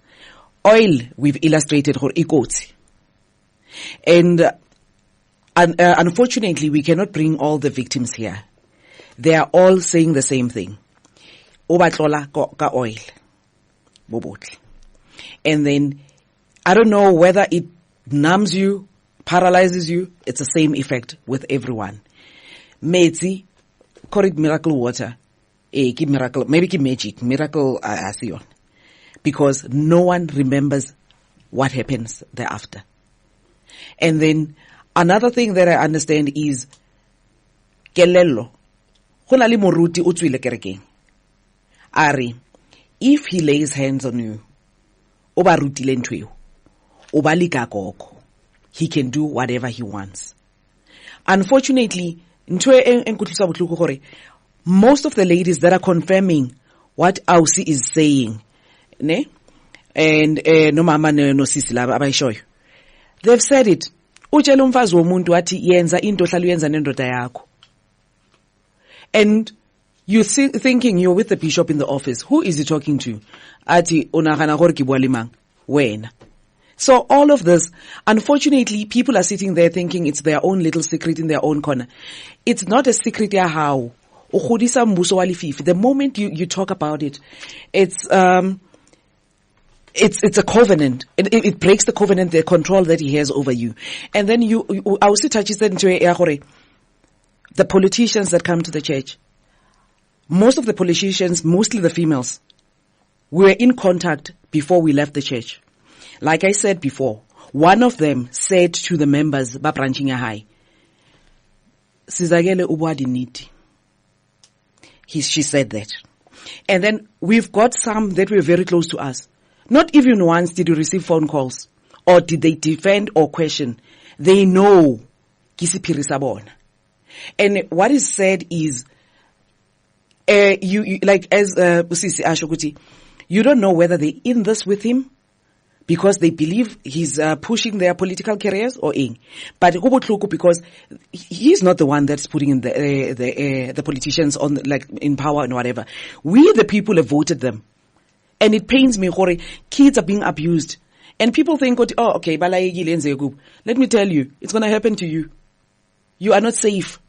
oil we've illustrated for ikoti. And unfortunately we cannot bring all the victims here. They are all saying the same thing. Obatlola ka oil. And then I don't know whether it numbs you, paralyzes you. It's the same effect with everyone. Metsi, call it miracle water. Keep miracle, maybe keep magic. Miracle, I see on. Because no one remembers what happens thereafter. And then another thing that I understand is kelello. Hona le moruti o tswile kerekeng. Ari, if he lays hands on you, o ba rutile ntho eo, o ba leka gogo, he can do whatever he wants. Unfortunately, ntho e nkutlisa botlhoko gore most of the ladies that are confirming what Ausi is saying, ne, and no mama no sisi laba abayishoyo, they've said it. Utshela umfazi womuntu wathi yenza into ohlala uyenza nendoda yakho. And you thinking you're with the bishop in the office. Who is he talking to? Ati onagana gore ke bua le mang? Wena. So all of this, unfortunately, people are sitting there thinking it's their own little secret in their own corner. It's not a secret ya how. The moment you talk about it, it's a covenant. It breaks the covenant, the control that he has over you. And then I also touches into the politicians that come to the church. Most of the politicians, mostly the females, we were in contact before we left the church. Like I said before, one of them said to the members, ba branching a high, Sizagele ubwadi niti. She said that. And then we've got some that were very close to us. Not even once did we receive phone calls or did they defend or question. They know kisipiri sabona. And what is said is, you like as Usisi Ashokuti, you don't know whether they're in this with him because they believe he's pushing their political careers or in. But because he's not the one that's putting in the politicians on like in power and whatever. We the people have voted them. And it pains me, Hore, kids are being abused. And people think, oh, okay, let me tell you, it's going to happen to you. You are not safe.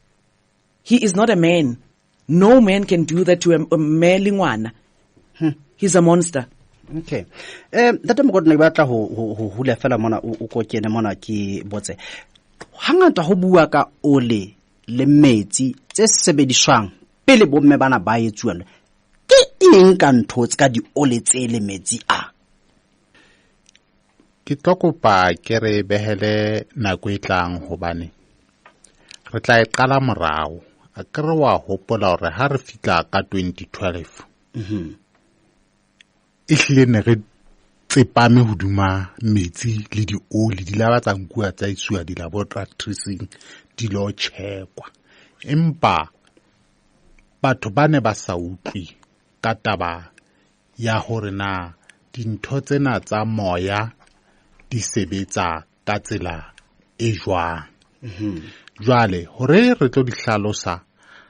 He is not a man. No man can do that to a male. He's a monster. Okay. That I'm going to batla ho hula fela mona o ko kene mona ki botse. Hangata ho bua ka ole le metsi tse sebediswang pele bomme bana ba etsuwa. Ke eng ka ntho tse ka di ole tse le metsi a? Ke tokopa ke re behele nako e tlang hobane re tla e qala morao a kere wa hopola hore ha re fitla ka 2012 ihlile ne re tsepame hoduma metsi le di oli di laba tsa nkua tsa isuwa di laboratories di lo chekwa empa batho ba ne ba sa utlwi ka taba ya hore na dintho tsena tsa moya di sebetsa ka tsela e jwang. Jwale hore re tlo di hlalosa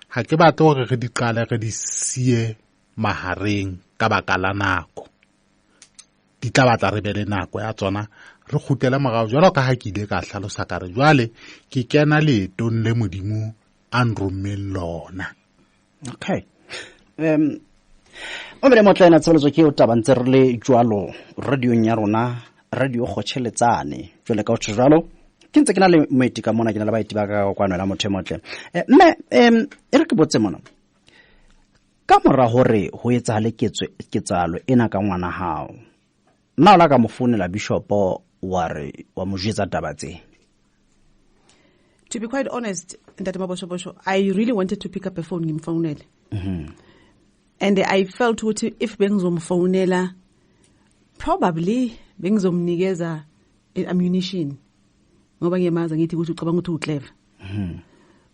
ha ke batla hore re di qale re di sie mahareng ka baka la nako di tla batla re bele nako ya tsona re khutela morao jwalo ka ha ke ile ka hlalosa ka re jwale ke kena le ton le modimo a nromeng lona. Okay. O mele motlana tseletso ke o tabantse re le jwalo radio nya rona radio khotšheletsane jwale ka o tshwalo ke ntse ke na le moeti ka mona ke na le baeti ba ka kwanela motho motle mme e re ke botse mona ka mora hore ho etsa le ketsalo ena ka ngwana hao nna la ka mo founela bishop wa re wa mo jetsa tabatse. To be quite honest, I really wanted to pick up a phone ngimfonele. And I felt if bengizomfonela probably bengizomnikeza ammunition ngoba ngiyamaza ngithi ukuthi ucabanga ukuthi uclever.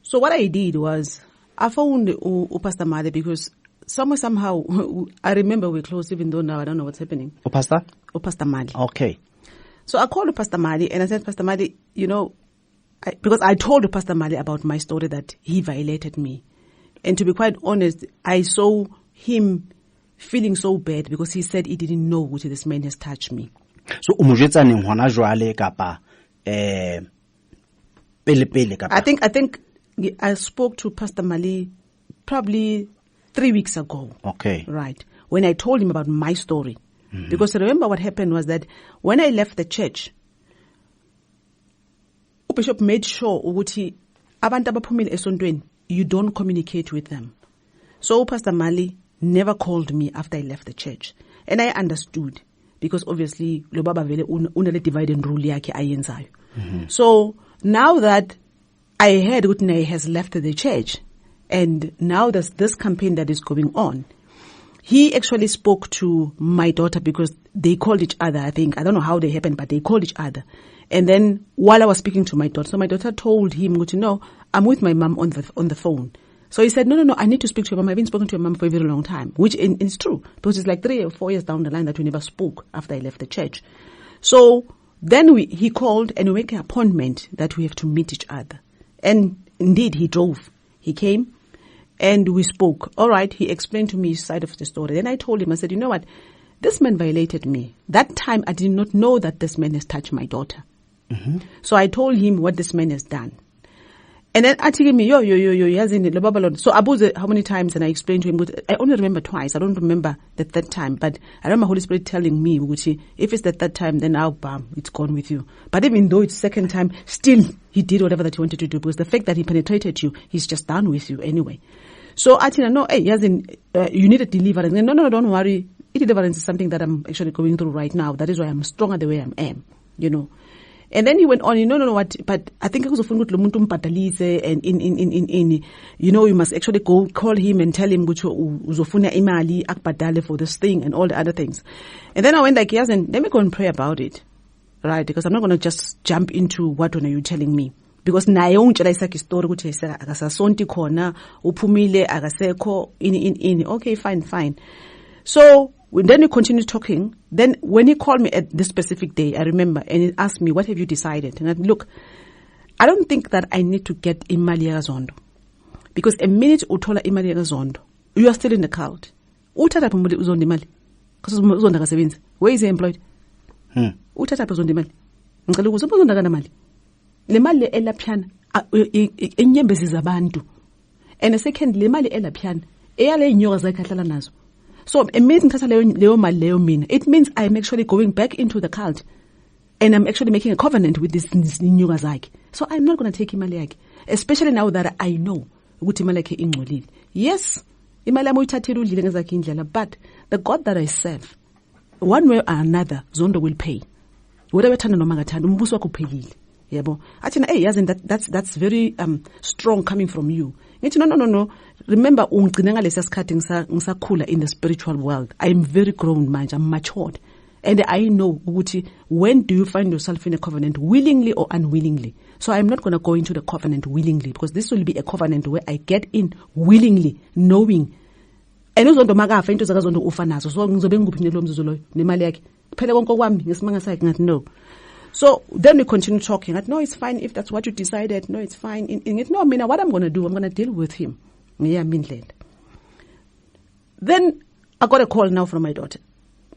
So what I did was I phoned Pastor Mali because somehow I remember we're close even though now I don't know what's happening. Pastor Mali. Okay. So I called Pastor Mali and I said, Pastor Mali, because I told Pastor Mali about my story that he violated me. And to be quite honest, I saw him feeling so bad because he said he didn't know which this man has touched me. So umujetsa ni hona jwale kapa pele kapa. I think I spoke to Pastor Mali probably 3 weeks ago. Okay. Right. When I told him about my story. Because remember what happened was that when I left the church, Bishop made sure ukuthi abantu abaphumile esontweni, you don't communicate with them. So Pastor Mali never called me after I left the church. And I understood because obviously lo baba vele unale divide and rule yakhe ayenzayo. So now that I heard ukuthi has left the church and now there's this campaign that is going on, he actually spoke to my daughter because they called each other, I think. I don't know how they happened, but they called each other. And then while I was speaking to my daughter, so my daughter told him, no, I'm with my mom on the phone. So he said, no, I need to speak to your mom. I've been speaking to your mom for a very long time, which is true. Because it's like 3 or 4 years down the line that we never spoke after I left the church. So then he called and we made an appointment that we have to meet each other. And indeed, he drove. He came and we spoke. All right, he explained to me his side of the story. Then I told him, I said, you know what? This man violated me. That time I did not know that this man has touched my daughter. So I told him what this man has done. And then I told me, yo, so Abuze, how many times? And I explained to him, but I only remember twice. I don't remember the third time. But I remember Holy Spirit telling me, if it's the third time, then now, bam, it's gone with you. But even though it's second time, still he did whatever that he wanted to do. Because the fact that he penetrated you, he's just done with you anyway. So I told him, no, hey, you need a deliverance. No, don't worry. Deliverance is something that I'm actually going through right now. That is why I'm stronger the way I am, And then he went on, no, what, but I think it was a fungut lumuntu mpatalize and you must actually go call him and tell him uzofuna imali akbadale for this thing and all the other things. And then I went like, yes, and let me go and pray about it. Right? Because I'm not going to just jump into what are you telling me. Because naye ungitshela isakhe story ukuthi akasasonti khona uphumile akasekho ini. Okay, fine. So then we continued talking. Then when he called me at this specific day, I remember, and he asked me, what have you decided? And I said, look, I don't think that I need to get imali ya Zondo. Because a minute utola imali ya Zondo, you are still in the cult. Utata pumuli uzondi imali. Because Zondo akasebenza. Where is he employed? Utata uzondi imali. Ngicela ukuthi uzonda kana mali. Le mali elaphyana enyembezi zabantu. And the second, le mali elaphyana eyale inyoka zakhe ahlala nazo. So it means it means I'm actually going back into the cult and I'm actually making a covenant with this new Gazaki. So I'm not going to take imali yakhe, especially now that I know ukuthi imali yakhe ingcolile. Yes, imali yami uyithathile udlile ngezakhe indlela, but the God that I serve, one way or another, Zondo will pay. Whatever thanda noma ngathanda, umbuso wakho uphelile. Yebo. Athi hey, yazi that's very strong coming from you. Ngithi no. Remember ungcina ngalesi sikhathi ngisakhula in the spiritual world. I am very grown manje, I'm matured. And I know ukuthi when do you find yourself in a covenant, willingly or unwillingly. So I'm not going to go into the covenant willingly because this will be a covenant where I get in willingly, knowing. And uzondo makafa into zakazondo ufa nazo. So ngizobe ngikuphi lo mzuzu loyo nemali yakhe. Phela konke kwami ngesimanga sakhe ngathi no. So then we continue talking. No, it's fine if that's what you decided. No, it's fine. No, Mina, what I'm going to do, I'm going to deal with him. Then I got a call now from my daughter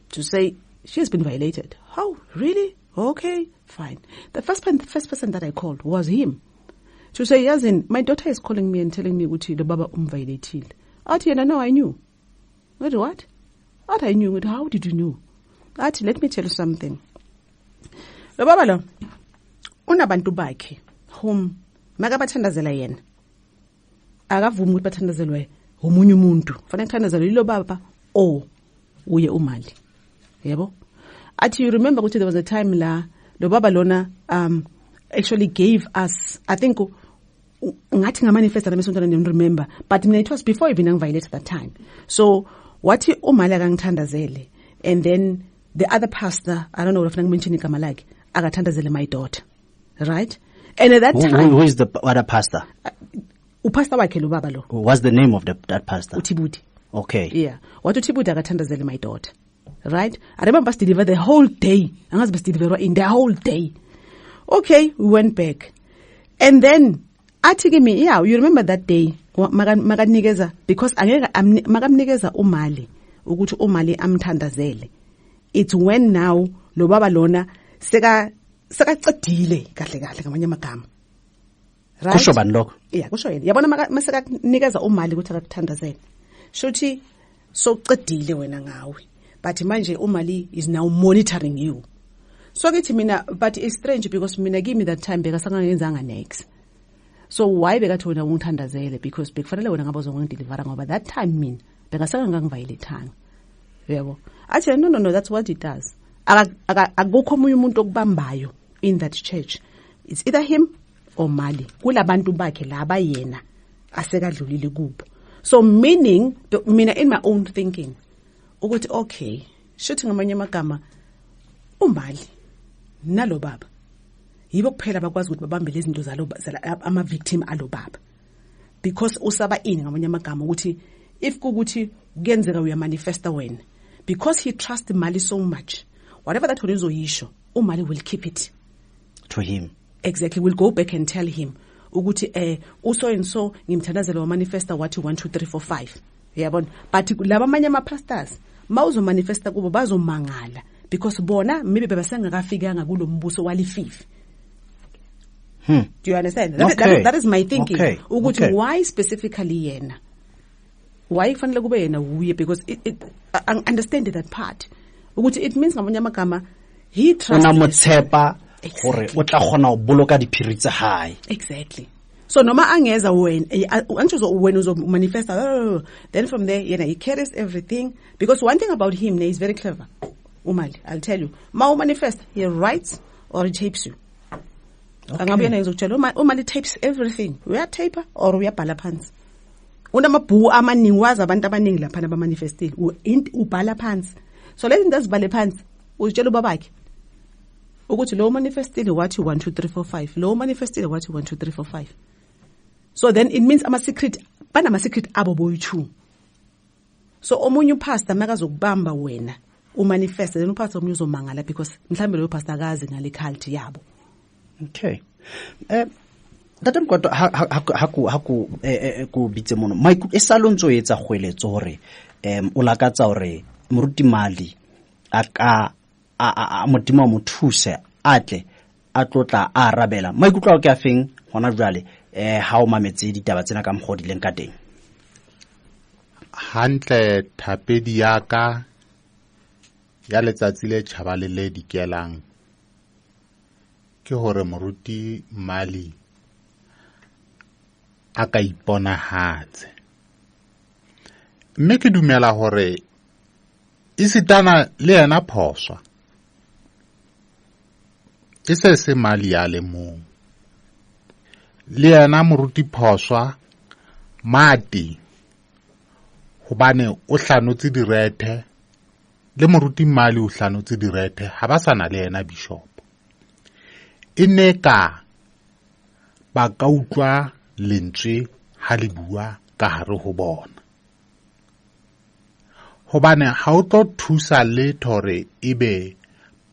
to say she has been violated. How? Really? Okay, fine. The first person that I called was him. To say, Yazin, my daughter is calling me and telling me Uti the Baba violated. No, I knew. What? I knew. How did you know? Let me tell you something. Lo baba lo unabantu bakhe whom makabathandazela yena akavumi ukuthi bathandazelwe omunye umuntu fanele kuthandazelwe lo baba uye umali yebo athi you remember ukuthi there was a time la lo baba lona actually gave us I think ngathi ngamanifest amesontana I don't remember but it was before even angiviolate that time so wathi umali akangithandazele and then the other pastor I don't know if ngamention igama lakhe akathandazele my daughter, right? And at that time, who is the other pastor? Pastor wakhe lo baba lo. What's the name of that pastor? Utibudi. Okay. Yeah. What Utibudi akathandazele my daughter, right? I remember bas deliver the whole day. Angazi bas deliver in the whole day. Okay, we went back, and then athi kimi, yeah, you remember that day? Maganikeza because magamnikeza umali ukuthi umali amthandazele. It's when now lo baba lona sekaqedile kahle ngamanye amagama right kusho bani lokho yeah kusho yena yabona masekanikeza umali ukuthi akuthandazele shothi so qedile wena ngawe but manje umali is now monitoring you. So kithi mina, but it's strange because mina give me that time bekasangangenzanga next. So why bekathi wena ungithandazele, because bekufanele wena ngabe uzongideliver ngoba that time mina bekasangangangivayilethanga. Yebo. Athi no, that's what it does. Akukho omunye umuntu okubambayo in that church. It's either him or Mali. Kulabantu bakhe laba yena asekadlulile kubo. So meaning mina in my own thinking ukuthi okay, shothi ngamanye amagama uMali nalo baba yibo kuphela bakwazi ukuthi babambe lezi zinto zalo ama victim alo baba, because usaba ini ngamanye amagama ukuthi if kukuthi kuyenzeka uya manifesta wena, because he trusts Mali so much, whatever that uzoyisho uMali will keep it to him. Exactly, we'll go back and tell him ukuthi uso and so ngimthandazela wa manifesta wathi 1 2 3 4 5 yabona, but laba amanye ama pastors mawuzo manifesta kubo bazomangala because bona maybe bebasengakafikanga kulo mbuso wali 5. Do you understand? That is my thinking. Ukuthi why specifically yena? Why kufanele kube yena uye? Because I understand that part. Ukuthi it means ngamanye amagama he trusts unamotsepa gore o tla khona go boloka diphiri tsa hae. Exactly. So noma angeza when uzo manifesta, then from there he carries everything, because one thing about him is very clever. Umali, I'll tell you. Ma manifest, he writes or he tapes you. Umali tapes everything. We are taper or we are balapans. Unamabu amaningi wazi abantu abaningi lapha abamanifestile. Ubhala phansi. So letting those bhala phansi uzitshela ubabakhe ukuthi lo manifestile wathi 1 2 3 4 5. Lo manifestile wathi 1 2 3 4 5. So then it means ama secret abo boyi-2. So omunye pastor makazokubamba wena umanifest, then upastor omunye uzomangala because mhlambe lo pastor akazi ngale cult yabo. Okay. Datam kwato haku ku bitse mono maiku esalonzo etsa goeletso hore o lakatsa hore moruti Mali aka modimo mo thuse atle a tlotla a arabela maikutlo ke afeng hona jwale ha o mametse ditaba tsena ka mgodileng ka teng. Hantle thapedi ya ka ya letsatsi le tšhaba le dikelang ke hore moruti Mali a ka ipona hatse, mme ke dumela hore isitana le yena phoswa se Mali ya le mong le yena moruti phoswa mati hobane o hlanotse direthe le moruti Mali o hlanotse direthe ha ba sana le yena bishop ineka ba ka utlwa lentswe ha le bua ka hare ho bona, hobane ha o tlo thusa le thore ebe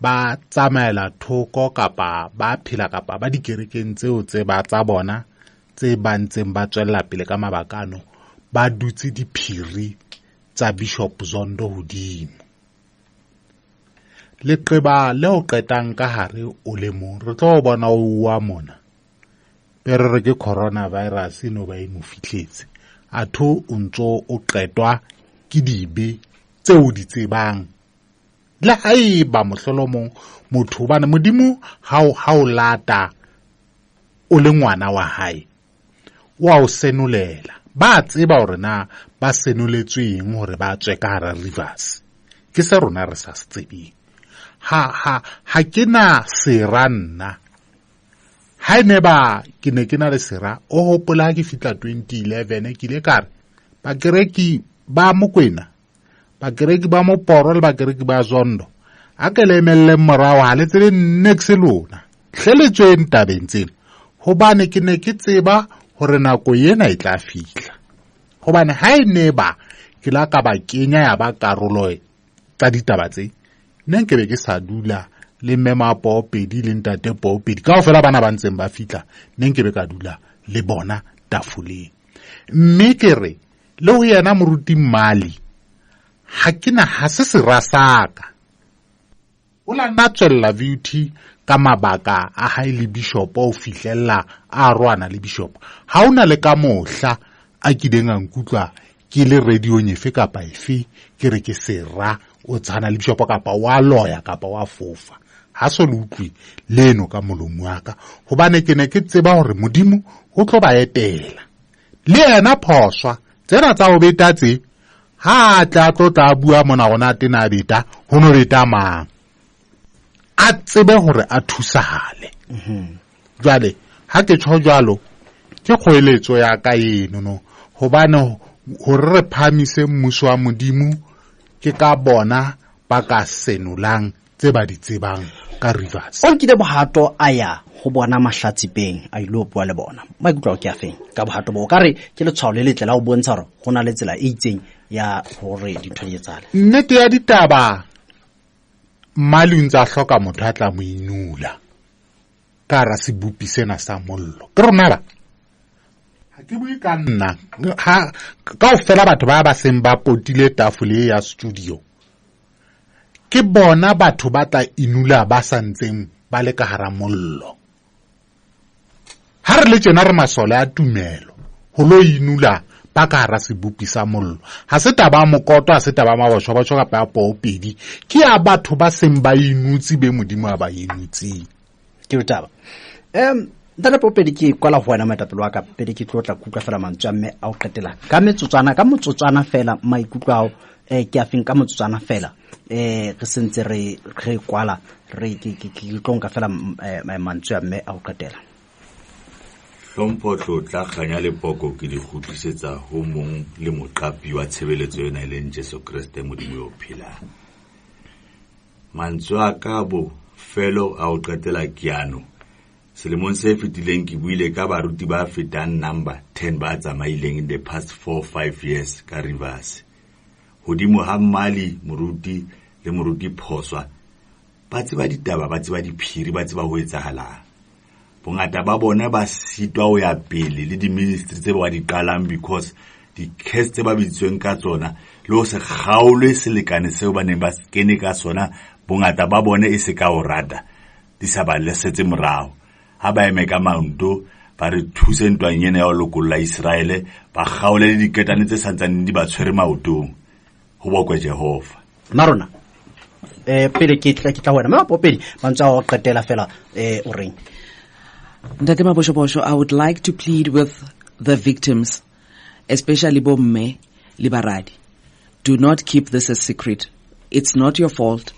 ba tsamaela thoko kapa ba phela kapa ba dikerekeng tseo tse ba tsa bona tse ba ntseng ba tswella pele ka mabakano ba dutse diphiri tsa Bishop Zondo hodimo. Leqeba leo qetang ka hare o le mong re tlo bona o wa mona pero re ke coronavirus no ba mo fitlhetse atho o ntso o qetwa ke dibe tseo di tsebang la haeba mohlolomong motho bana modimo ha o lata o le ngwana wa hae wa o senulela ba tseba hore na ba senuletsweng hore ba tswe ka hara rivers ke se rona re sa tsebeng ha kena seranna ha ne ba ke ne ke na le sera o hopola ke fitla 2011 ke le kare ba kereki ba Mokwena ba kereki ba Moporo le ba kereki ba Zondo a ke le emelle morao ha le tsele next lona hleletswe ntabeng tsena hobane ke ne ke tseba hore nako yena e tla fihla, hobane ha ene ba ke la ka ba kenya ya ba karolo tsa ditaba tse nne ke be ke sa dula le mema popedi le ntate popedi ka ofela bana ba ntseng ba fitla nne ke be ka dula le bona tafoleng. Mme ke re le ho yena moruti Mali ha kena ha se serasaka o la natswella beauty ka mabaka a hae le bishop o fihlella a rwana le bishop ha ona le ka mohla a kideng a nkutlwa ke le radio nyefe kapa efe ke re ke sera o tshana le bishop kapa wa lawyer kapa wa fofa ha so le utlwi leno ka molomo wa ka hobane ke ne ke tseba hore modimo o tlo ba etela le yena phoswa tsena tsa o betatse ha tla tla bua mona gona tena beta ho no beta mang a tsebe hore a thusahale jwale ha ke tsho jwalo ke kgoeletso ya ka eno no hobane hore re phamise mmuso wa modimo ke ka bona ba ka senolang tse ba di tsebang ka Rivers o nkile bohato aya go bona mahlatsipeng a ile bua le bona ba ikutlwa ke afeng ka bohato bo ka re ke le tshwao le letle la o bontsha hore go na le tsela e itseng ya hore dintho di etsale nnete ya ditaba mmalung tsa hloka motho a tla mo inula ka ra se bupi sena sa mollo ke rona ba ha ke bue ka nna ha kaofela batho ba seng ba potile tafole ya studio ke bona batho ba tla inula ba santseng ba le ka hara mollo ha re le tsena re masole a tumelo ho lo inula ba ka hara sebupi sa mollo ha se taba mokoto ha se taba mabosho ba tshoka pa popedi ke ya batho ba seng ba inutsi be modimo a ba inutsi ke utaba dana popedi ke kwala ho wena matapelo wa ka pedi ke tlotla kutla fela mantswe mme a o qetela ka motsotsana fela maikutlo ao ke afeng ka motsotsana fela re sentse re kwala re ke tlonka fela mantswe mme a o qetela hlompho tlotla kganya le poko ke di khutlisetsa ho mong le moqapi wa tshebeletso yona le Jesu Kriste modimo yo phela mantswe a ka bo felo a o qetela kiano selemong se fetileng ke buile ka baruti ba fetang number 10 ba tsamaileng in the past 4-5 years ka Rivers hodimo ha mali moruti le moruti phoswa ba tseba ditaba ba tseba diphiri ba tseba ho etsahalang bongata ba bona ba sitwa ho ya pele le di ministry tse ba di qalang because di case tse ba bitsweng ka tsona le ho se kgaolwe selekane seo ba neng ba skene ka sona bongata ba bone e se ka o rata di sa ba lesetse morao ha ba eme ka maunto ba re thuse ntwang yena ya ho lokolla Israele ba kgaole le diketane tse santsane di ba tshwere maotong ho bokwe Jehova marona pele ke tla wena ma popedi mantsa o qetela fela o reng Ntate Mabosho, I would like to plead with the victims, especially Bomme Libaradi. Do not keep this a secret. It's not your fault.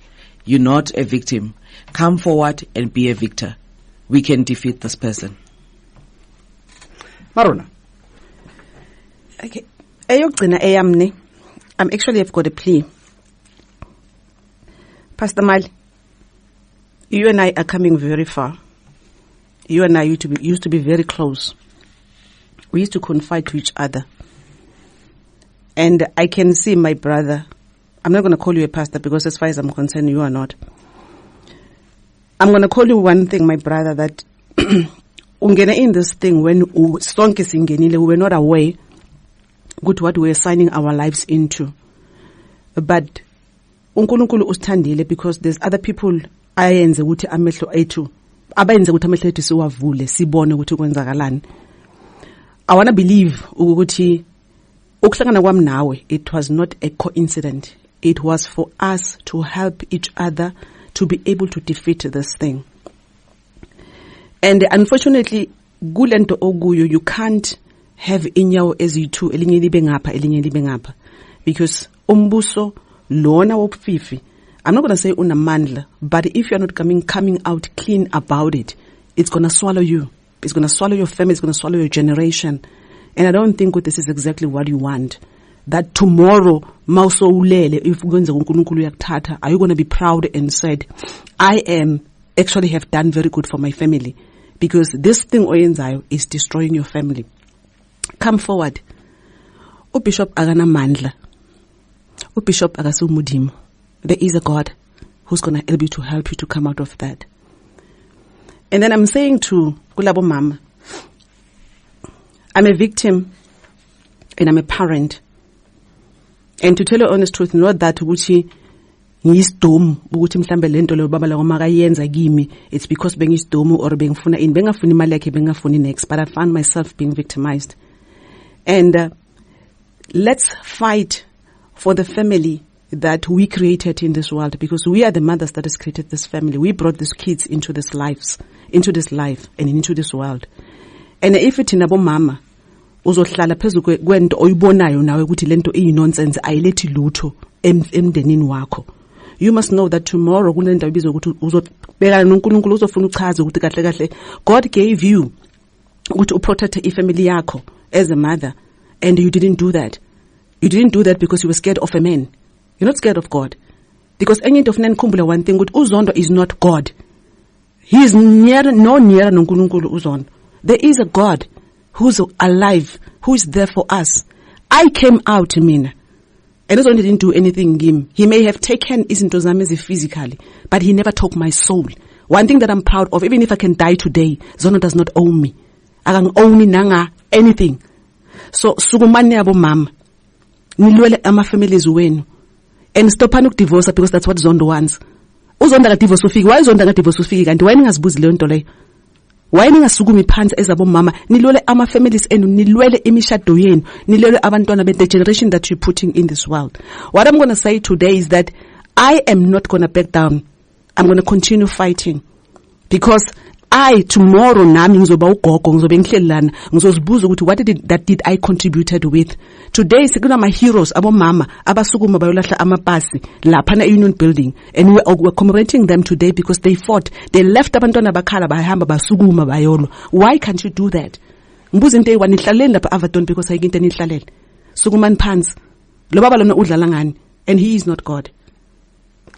You're not a victim. Come forward and be a victor. We can defeat this person. Marona. Okay. I'm actually have got a plea. Pastor Mali, you and I are coming very far. You and I used to be very close. We used to confide to each other. And I can see my brother. I'm not going to call you a pastor because as far as I'm concerned, you are not. I'm going to call you one thing, my brother, that ungena in this thing when we were not aware good what we were signing our lives into. But uNkulunkulu usithandile because there's other people ayenze ukuthi amehlo ethu abayenze ukuthi amehlo ethu siwavule sibone ukuthi kwenzakalani. I want to believe ukuthi ukuhlangana kwami nawe, it was not a coincidence. It was for us to help each other to be able to defeat this thing. And unfortunately, kulento oguyo, you can't have inyawo eziyi-2 elinye libe ngapha because umbuso lona wobufifi, I'm not going to say unamandla, but if you're not coming out clean about it, it's going to swallow you. It's going to swallow your family. It's going to swallow your generation. And I don't think this is exactly what you want. That tomorrow, mauso ulele, if unkulunkulu, are you going to be proud and said, I actually have done very good for my family? Because this thing oyenzayo is destroying your family. Come forward. Bishop agana mandla. Bishop agasu mudimo. There is a God who's going to help you to come out of that. And then I'm saying to Kulabo Mama, I'm a victim and I'm a parent. And to tell you the honest truth, not that ukuthi ngiyisidom ukuthi mhlambe lento le baba la makayenza kimi, it's because bengiyisidom or bengifuna imali yakhe bengafuni next, but I found myself being victimized. And let's fight for the family that we created in this world, because we are the mothers that has created this family. We brought these kids into this life and into this world. And if it inabo mama uzohlala phezu kwento oyibonayo nawe ukuthi lento nonsense ayilethi lutho emndenini wakho, you must know that tomorrow kunento ibizwa ukuthi uzobekana noNkulunkulu uzofuna uchaze ukuthi kahle kahle God gave you ukuthi uprotect ifamily yakho as a mother, and you didn't do that. You didn't do that because you were scared of a man. You're not scared of God. Because any of Nankhumbula one thing, Zondo is not God. He is nearer noNkulunkulu Zondo. There is a God who's alive, who is there for us. I came out, Mina. And Zondo didn't do anything him. He may have taken izinto zami physically, but he never took my soul. One thing that I'm proud of, even if I can die today, Zondo does not own me. I can own nanga anything. So sukumane abo mama. Nilwele ama families wenu. And stop divorce, because that's what Zondo wants. Uzonda ka divorce ufiki. Why Zonda ka divorce ufiki kanti why ningazibuzi leyo nto leyo? Why ningasukumi phansi ezabo mama? Nilwele ama families enu, nilwele imishado yenu, nilwele abantwana the generation that you're putting in this world. What I'm going to say today is that I am not going to back down. I'm going to continue fighting, because tomorrow nami ngizoba ugogo, ngizobe ngihlelana, ngizozibuza ukuthi what did I contributed with. Today sikuna my heroes abo mama abasukuma bayolahla amapasi lapha na Union Building, and we're commemorating them today because they fought. They left abantwana bakhala bahamba basukuma bayolo. Why can't you do that? Mbuzi into eyi nihlalele lapha Avedon because ayinto enihlalele. Sukumani phansi. Lo baba lona udlala ngani, and he is not God.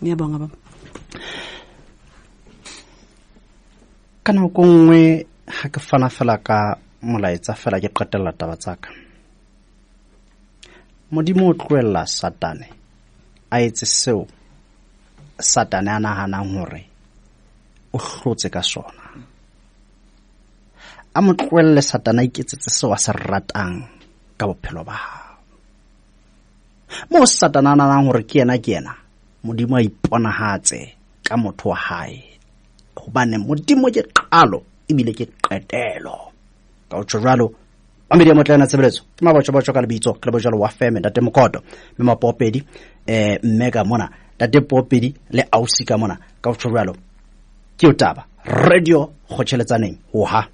Ngiyabonga baba. Kana kongwe ha ke fana fela ka molaetsa fela ke qetella taba tsaka. Modimo o tloella Satane a etse seo Satane a nahanang hore o hlotse ka sona. A mo tloelle Satane a iketsetse seo a se ratang ka bophelo ba hao. Mo Satane a nahanang hore ke yena Modimo a iponahatse ka motho wa hae. Hobane Modimo ke qalo ebile ke qetelo. Ka o tshwalo a media motlana tsebeletso ke mabatho ka lebitso ke lebojalo wa feme Tate Mokoto me mapopedi mega mona Tate Popedi le ausi ka mona ka o tshwalo ke o taba radio go tsheletsaneng oha.